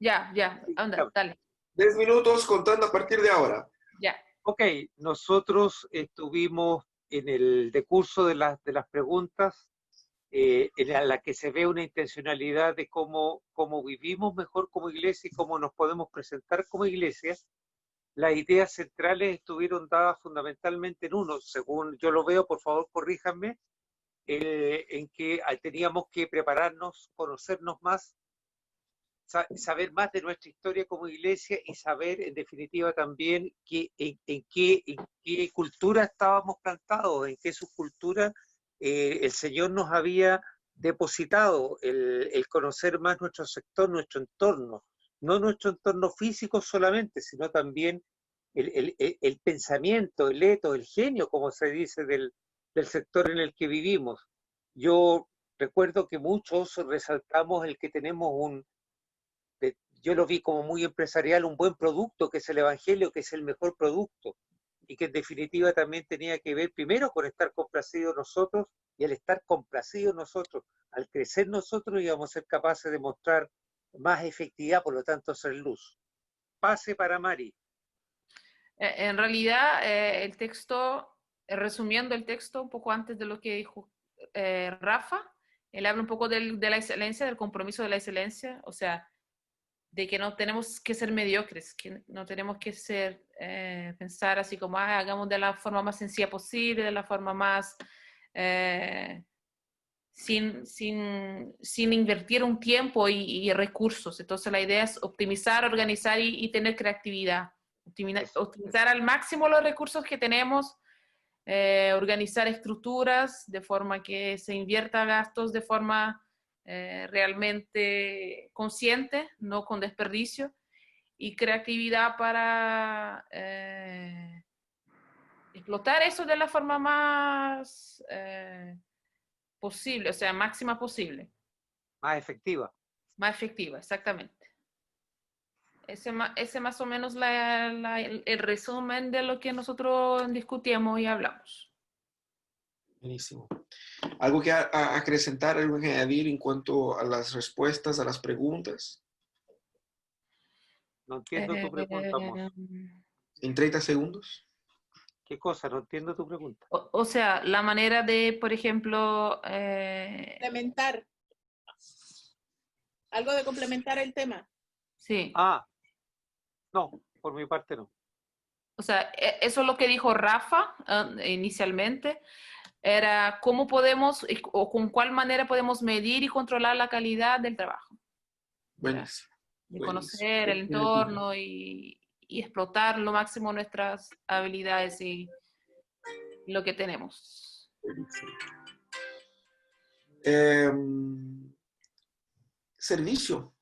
ya, anda, dale.
10 minutos contando a partir de ahora.
Ya.
Ok, nosotros estuvimos en el decurso de las preguntas, en la que se ve una intencionalidad de cómo vivimos mejor como iglesia y cómo nos podemos presentar como iglesia. Las ideas centrales estuvieron dadas fundamentalmente en uno, según yo lo veo, por favor corríjanme, en que teníamos que prepararnos, conocernos más, saber más de nuestra historia como iglesia y saber, en definitiva, también en qué cultura estábamos plantados, en qué subcultura el Señor nos había depositado, el conocer más nuestro sector, nuestro entorno, no nuestro entorno físico solamente, sino también el pensamiento, el etos, el genio, como se dice, del sector en el que vivimos. Yo recuerdo que muchos resaltamos el que tenemos yo lo vi como muy empresarial, un buen producto, que es el Evangelio, que es el mejor producto, y que en definitiva también tenía que ver primero con estar complacidos nosotros, y al estar complacidos nosotros, al crecer nosotros, íbamos a ser capaces de mostrar más efectividad, por lo tanto ser luz. Pase para Mari.
En realidad, el texto, resumiendo el texto un poco antes de lo que dijo Rafa, él habla un poco de la excelencia, del compromiso de la excelencia, o sea, de que no tenemos que ser mediocres, que no tenemos que ser, pensar así como, hagamos de la forma más sencilla posible, de la forma más, sin invertir un tiempo y recursos. Entonces la idea es optimizar, organizar y tener creatividad. Optimizar al máximo los recursos que tenemos, organizar estructuras de forma que se invierta gastos de forma realmente consciente, no con desperdicio, y creatividad para explotar eso de la forma más posible, o sea, máxima posible.
Más efectiva.
Más efectiva, exactamente. Ese más o menos el resumen de lo que nosotros discutimos y hablamos.
Buenísimo. ¿Algo que acrecentar, algo que añadir en cuanto a las respuestas, a las preguntas?
No entiendo tu pregunta, amor.
¿En 30 segundos?
¿Qué cosa? No entiendo tu pregunta.
O sea, la manera de, por ejemplo...
complementar. Algo de complementar el tema.
Sí.
No, por mi parte no.
O sea, eso es lo que dijo Rafa inicialmente, era cómo podemos o con cuál manera podemos medir y controlar la calidad del trabajo.
Buenísimo.
De conocer el entorno y explotar lo máximo nuestras habilidades y lo que tenemos.
Servicio.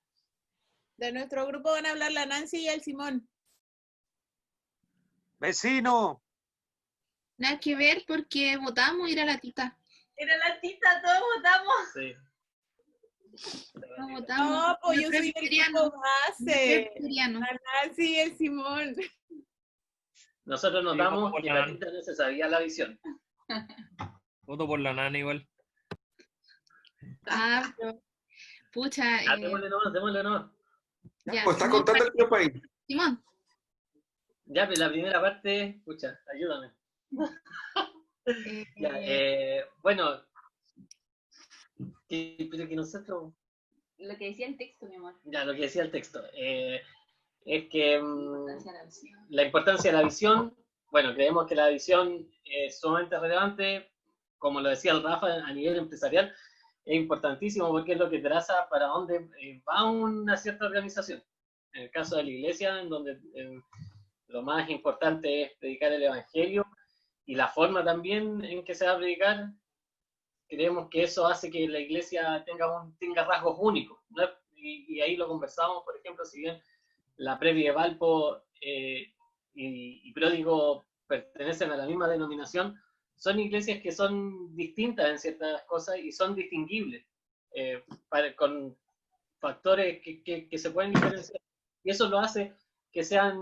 De nuestro grupo van a hablar la Nancy y el Simón.
¡Vecino!
Nada que ver porque votamos ir a la tita.
Era la tita, todos votamos.
Sí.
No votamos.
No, pues
Yo
yo soy del
presbiteriano.
grupo base.
Presbiteriano.
La Nancy y el Simón.
Nosotros
Sí, voto
notamos
por
que
la
la
Nani.
Tita no se sabía la visión.
Voto por la nana igual.
Ah, pero, pucha,
Démosle nomás.
ya,
Pues está
Simón,
contando el tiempo ahí.
Simón.
Ya, pero la primera parte, escucha, ayúdame. Ya, bueno, pero que nosotros,
Lo que decía el texto, mi amor.
ya lo que decía el texto, es que
Importancia de la visión.
la importancia de la visión, bueno, creemos que la visión es sumamente relevante, como lo decía el Rafa, a nivel empresarial, es importantísimo porque es lo que traza para dónde va una cierta organización. En el caso de la iglesia, en donde lo más importante es predicar el evangelio y la forma también en que se va a predicar, creemos que eso hace que la iglesia tenga rasgos únicos, ¿no? Y ahí lo conversamos, por ejemplo, si bien la Previ de Valpo y Pródigo pertenecen a la misma denominación, son iglesias que son distintas en ciertas cosas y son distinguibles, con factores que se pueden diferenciar. Y eso lo hace que sean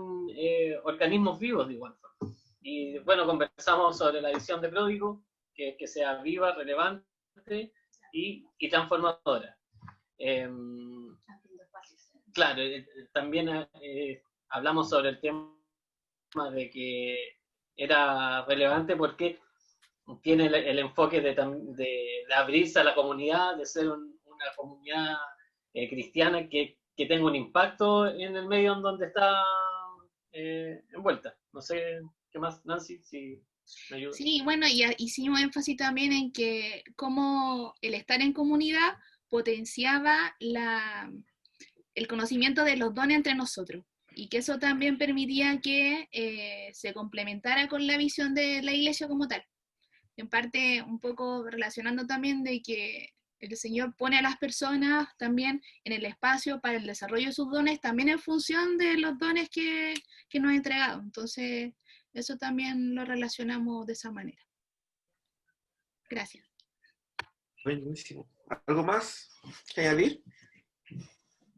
organismos vivos de igual forma. Y bueno, conversamos sobre la visión de Pródigo, que sea viva, relevante y transformadora. Claro, también hablamos sobre el tema de que era relevante porque tiene el enfoque de abrirse a la comunidad, de ser una comunidad cristiana que tenga un impacto en el medio en donde está envuelta. No sé qué más, Nancy, si me ayuda.
Sí, bueno, y hicimos énfasis también en que cómo el estar en comunidad potenciaba el conocimiento de los dones entre nosotros y que eso también permitía que se complementara con la visión de la iglesia como tal. En parte, un poco relacionando también de que el Señor pone a las personas también en el espacio para el desarrollo de sus dones, también en función de los dones que nos ha entregado. Entonces, eso también lo relacionamos de esa manera. Gracias.
Buenísimo. ¿Algo más que añadir?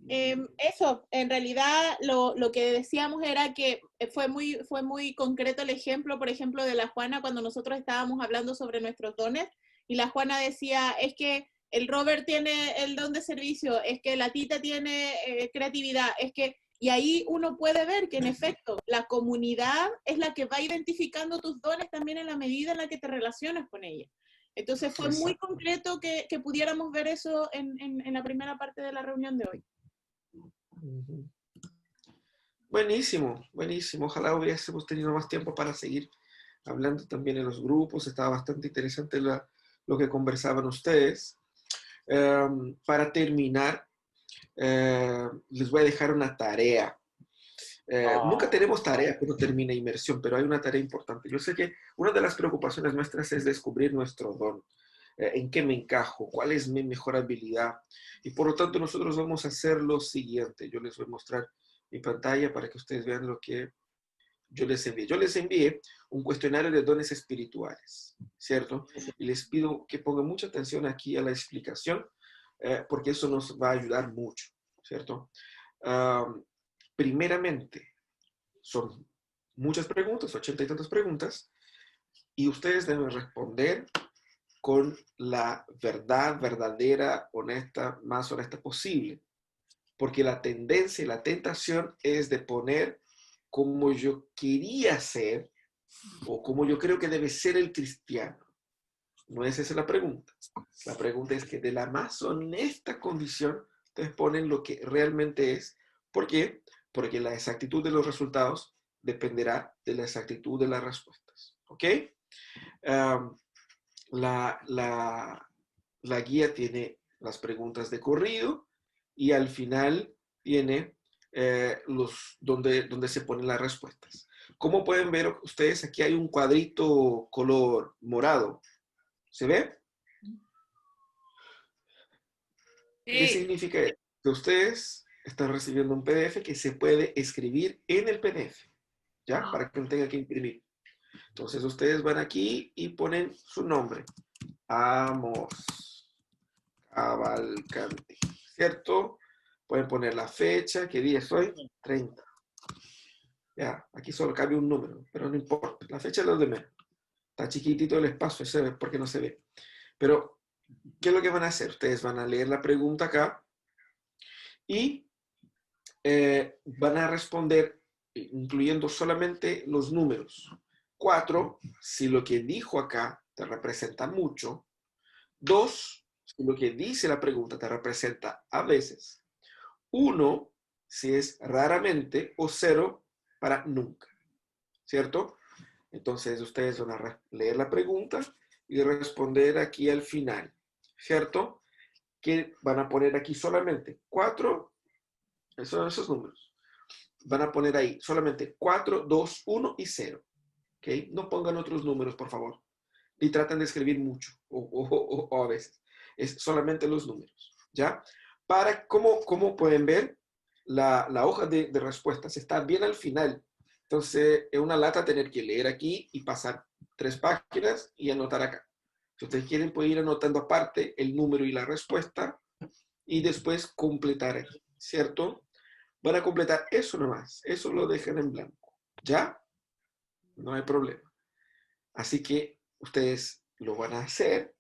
Eso, en realidad lo que decíamos era que fue muy concreto el ejemplo, por ejemplo, de la Juana cuando nosotros estábamos hablando sobre nuestros dones y la Juana decía, es que el Robert tiene el don de servicio, es que la Tita tiene creatividad, y ahí uno puede ver que en efecto la comunidad es la que va identificando tus dones también en la medida en la que te relacionas con ella. Entonces fue muy concreto que pudiéramos ver eso en la primera parte de la reunión de hoy.
Buenísimo, buenísimo. Ojalá hubiésemos tenido más tiempo para seguir hablando también en los grupos. Estaba bastante interesante lo que conversaban ustedes. Para terminar, les voy a dejar una tarea. Nunca tenemos tareas cuando termina inmersión, pero hay una tarea importante. Yo sé que una de las preocupaciones nuestras es descubrir nuestro don. En qué me encajo, cuál es mi mejor habilidad. Y por lo tanto nosotros vamos a hacer lo siguiente. Yo les voy a mostrar mi pantalla para que ustedes vean lo que yo les envié. Yo les envié un cuestionario de dones espirituales, ¿cierto? Y les pido que pongan mucha atención aquí a la explicación, porque eso nos va a ayudar mucho, ¿cierto? Primeramente, son muchas preguntas, 80 y tantas preguntas, y ustedes deben responder con la verdad verdadera, honesta, más honesta posible. Porque la tendencia y la tentación es de poner como yo quería ser o como yo creo que debe ser el cristiano. No es esa la pregunta. La pregunta es que de la más honesta condición ustedes ponen lo que realmente es. ¿Por qué? Porque la exactitud de los resultados dependerá de la exactitud de las respuestas. ¿Ok? La guía tiene las preguntas de corrido y al final tiene donde se ponen las respuestas. Como pueden ver ustedes, aquí hay un cuadrito color morado. ¿Se ve? ¿Qué significa eso? Que ustedes están recibiendo un PDF que se puede escribir en el PDF, ¿ya? Para que no tenga que imprimir. Entonces ustedes van aquí y ponen su nombre. Amos Cavalcanti, ¿cierto? Pueden poner la fecha, ¿qué día es hoy? 30. Ya, aquí solo cabe un número, pero no importa. La fecha es lo de menos. Está chiquitito el espacio, ese es porque no se ve. Pero, ¿qué es lo que van a hacer? Ustedes van a leer la pregunta acá y van a responder incluyendo solamente los números. 4, si lo que dijo acá te representa mucho. 2, si lo que dice la pregunta te representa a veces. 1, si es raramente, o 0 para nunca. ¿Cierto? Entonces ustedes van a leer la pregunta y responder aquí al final. ¿Cierto? Que van a poner aquí solamente 4, son esos números. Van a poner ahí solamente 4, 2, 1 y 0. ¿Ok? No pongan otros números, por favor. Y traten de escribir mucho, o a veces. Es solamente los números. ¿Ya? Para, como pueden ver, la hoja de respuestas está bien al final. Entonces, es una lata tener que leer aquí y pasar 3 páginas y anotar acá. Si ustedes quieren, pueden ir anotando aparte el número y la respuesta y después completar aquí, ¿cierto? Van a completar eso nomás. Eso lo dejan en blanco. ¿Ya? No hay problema. Así que ustedes lo van a hacer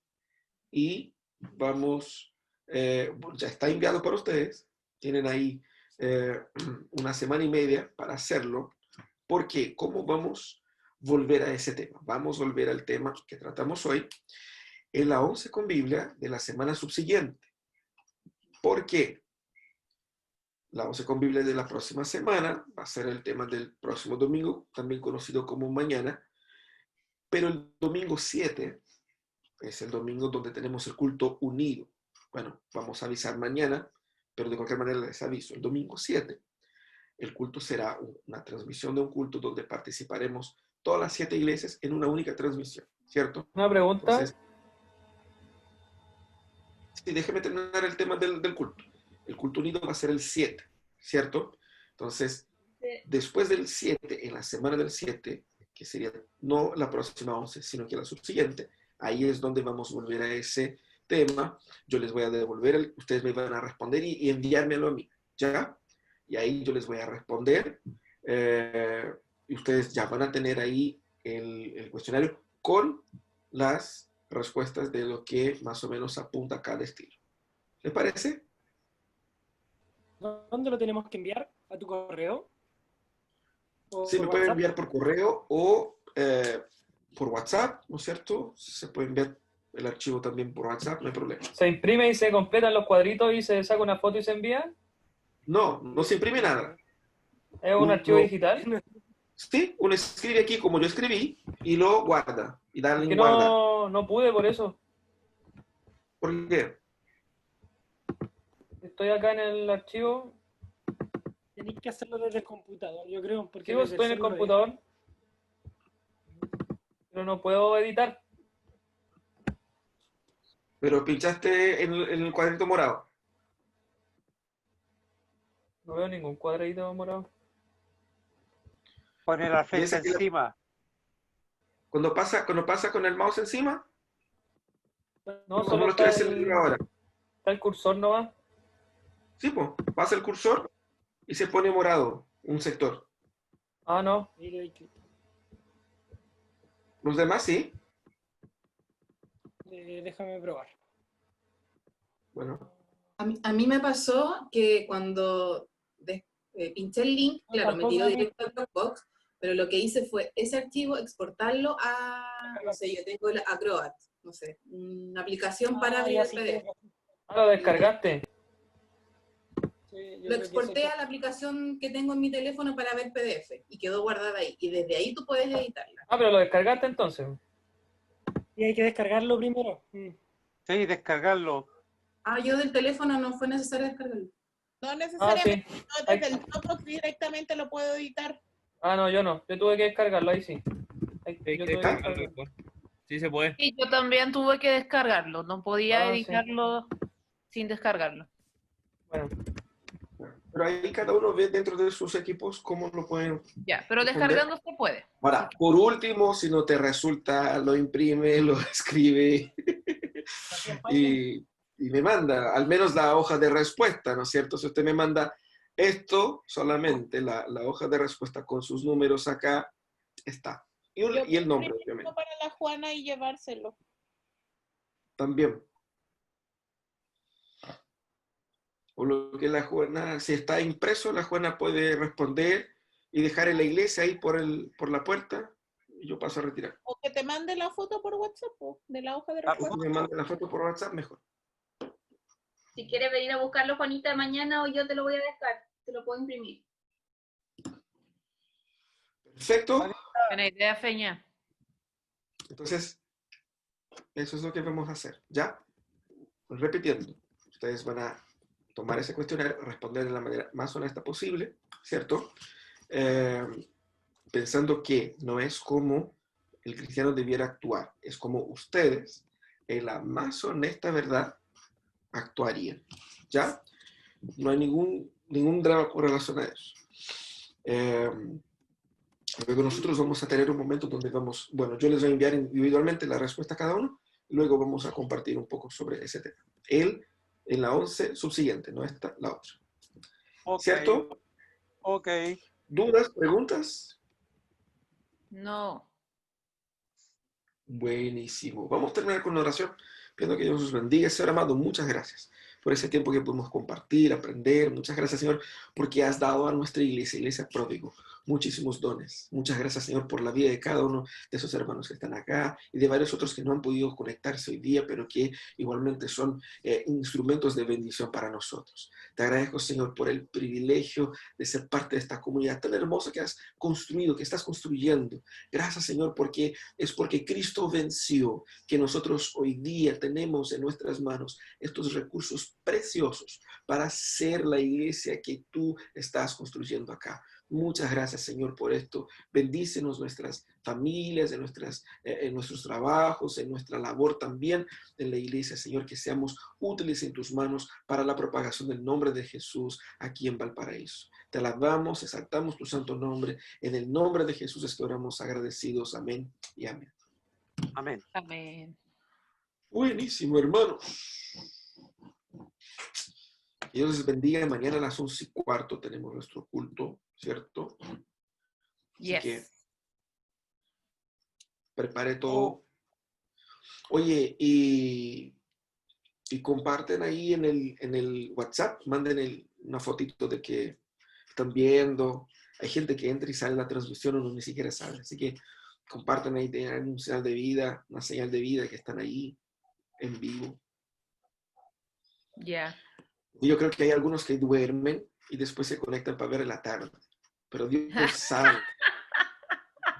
y vamos, ya está enviado para ustedes. Tienen ahí una semana y media para hacerlo. ¿Por qué? ¿Cómo vamos a volver a ese tema? Vamos a volver al tema que tratamos hoy en la 11 con Biblia de la semana subsiguiente. ¿Por qué? La 11 con Biblia de la próxima semana va a ser el tema del próximo domingo, también conocido como mañana. Pero el domingo 7 es el domingo donde tenemos el culto unido. Bueno, vamos a avisar mañana, pero de cualquier manera les aviso. El domingo 7, el culto será una transmisión de un culto donde participaremos todas las 7 iglesias en una única transmisión, ¿cierto?
Una pregunta.
Entonces, sí, déjeme terminar el tema del culto. El culto unido va a ser el 7, ¿cierto? Entonces, después del 7, en la semana del 7, que sería no la próxima 11, sino que la subsiguiente, ahí es donde vamos a volver a ese tema. Yo les voy a devolver, ustedes me van a responder y enviármelo a mí, ¿ya? Y ahí yo les voy a responder y ustedes ya van a tener ahí el cuestionario con las respuestas de lo que más o menos apunta cada estilo. ¿Les parece?
¿Dónde lo tenemos que enviar? ¿A tu correo?
Sí, me pueden enviar por correo o por WhatsApp, ¿no es cierto? Se puede enviar el archivo también por WhatsApp, no hay problema.
¿Se imprime y se completan los cuadritos y se saca una foto y se envía?
No, no se imprime nada.
¿Es un archivo digital?
Sí, uno escribe aquí como yo escribí y lo guarda. Y darle
Que
en guardar.
no pude por eso.
¿Por qué?
Estoy acá en el archivo.
Tenéis que hacerlo desde el computador, yo creo. Porque
Sí, pues, estoy en el computador. Pero no puedo editar.
Pero pinchaste en el cuadrito morado.
No veo ningún cuadradito morado.
Pone la fecha encima.
Cuando pasa con el mouse encima,
No,
como
solo
lo estoy
está
haciendo yo ahora.
Está el cursor nomás.
Sí, pues, pasa el cursor y se pone morado un sector.
Ah, no.
Los demás sí.
Déjame probar.
Bueno.
A mí me pasó que cuando pinché el link, claro, me tiró directo al Dropbox, pero lo que hice fue ese archivo exportarlo a, no sé, yo tengo el Acrobat, no sé, una aplicación para abrir el PDF.
Ah, lo descargaste.
Lo exporté a la aplicación que tengo en mi teléfono para ver PDF y quedó guardada ahí. Y desde ahí tú puedes editarla.
Ah, pero lo descargaste entonces.
Y hay que descargarlo primero.
Sí, descargarlo.
Ah, yo del teléfono no fue necesario descargarlo.
No necesariamente,
sí.
yo desde el Dropbox directamente lo puedo editar.
Ah, no, yo no. Yo tuve que descargarlo, ahí sí.
Sí se puede.
Sí, yo también tuve que descargarlo. No podía
Ah, sí.
editarlo sin descargarlo.
Bueno.
Pero ahí cada uno ve dentro de sus equipos cómo lo pueden.
Ya, pero
responder.
descargando se puede.
Ahora, por último, si no te resulta, lo imprime, lo escribe y me manda al menos la hoja de respuesta, ¿no es cierto? Si usted me manda esto, solamente la hoja de respuesta con sus números acá, está. Y el nombre, obviamente.
Para la Juana y llevárselo.
También. O lo que la Juana, si está impreso, la Juana puede responder y dejar en la iglesia ahí por la puerta y yo paso a retirar.
O que te mande la foto por WhatsApp de la hoja de
Si
respuesta.
me manda la foto por WhatsApp, mejor.
Si quieres venir a buscarlo, Juanita, mañana o yo te lo voy a dejar. Te lo puedo imprimir.
Perfecto.
Buena idea, Feña.
Entonces, eso es lo que vamos a hacer. ¿Ya? Repitiendo. Ustedes van a tomar ese cuestionario, responder de la manera más honesta posible, ¿cierto? Pensando que no es como el cristiano debiera actuar, es como ustedes, en la más honesta verdad, actuarían. ¿Ya? No hay ningún drama con relación a eso. Luego nosotros vamos a tener un momento donde vamos, bueno, yo les voy a enviar individualmente la respuesta a cada uno, y luego vamos a compartir un poco sobre ese tema. Él, en la 11 subsiguiente, no esta, la otra.
Okay.
¿Cierto?
Ok.
¿Dudas, preguntas?
No.
Buenísimo. Vamos a terminar con una oración, pidiendo que Dios nos bendiga. Señor amado, muchas gracias por ese tiempo que pudimos compartir, aprender. Muchas gracias, Señor, porque has dado a nuestra iglesia pródigo, muchísimos dones. Muchas gracias, Señor, por la vida de cada uno de esos hermanos que están acá y de varios otros que no han podido conectarse hoy día, pero que igualmente son instrumentos de bendición para nosotros. Te agradezco, Señor, por el privilegio de ser parte de esta comunidad tan hermosa que has construido, que estás construyendo. Gracias, Señor, porque es porque Cristo venció que nosotros hoy día tenemos en nuestras manos estos recursos preciosos para ser la iglesia que tú estás construyendo acá. Muchas gracias, Señor, por esto. Bendícenos nuestras familias, en nuestros trabajos, en nuestra labor también en la iglesia, Señor, que seamos útiles en tus manos para la propagación del nombre de Jesús aquí en Valparaíso. Te alabamos, exaltamos tu santo nombre. En el nombre de Jesús es que oramos agradecidos. Amén y amén.
Amén.
Amén.
Buenísimo, hermanos. Dios les bendiga. Mañana a las 11:15 tenemos nuestro culto, ¿cierto?
Yes.
Así que prepare todo. Oye, y comparten ahí en el WhatsApp, manden una fotito de que están viendo. Hay gente que entra y sale la transmisión, uno ni siquiera sabe. Así que comparten ahí, tengan un señal de vida, una señal de vida que están ahí en vivo.
Ya.
Y yo creo que hay algunos que duermen y después se conectan para ver en la tarde. Pero Dios sabe.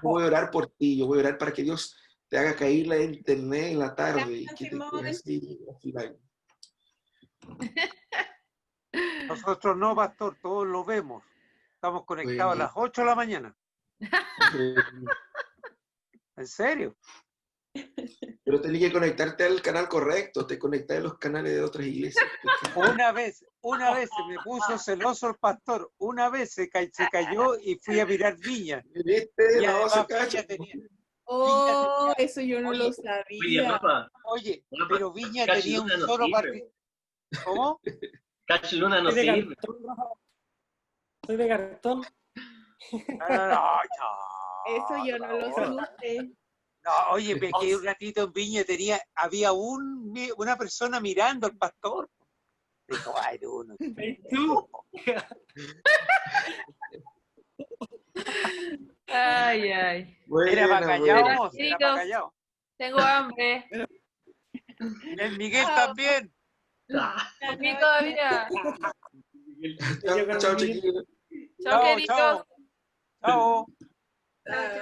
Yo voy a orar por ti, yo voy a orar para que Dios te haga caer la internet en la tarde y que te quedes así offline.
Nosotros no, pastor, todos lo vemos. Estamos conectados a las 8 de la mañana. ¿En serio?
Pero tenés que conectarte al canal correcto, te conectas a los canales de otras iglesias.
Una vez se me puso celoso el pastor, una vez se cayó y fui a mirar Viña.
¿Viste?
Y
No,
además
se
Viña
Oh, eso yo no lo sabía.
Oye, pero Viña tenía un solo partido. ¿Cómo?
Cacho Luna no sirve.
Soy de cartón.
Eso yo no lo supe.
No, oye, me quedé un ratito en Viña, había una persona mirando al pastor. Dijo, ay, no.
¿Tú?
Ay.
Era para callado, era
Chicos,
para callado.
tengo hambre.
El Miguel también.
A mí todavía.
Chao, chiquillos.
Chao, queridos.
Chao.
Chao.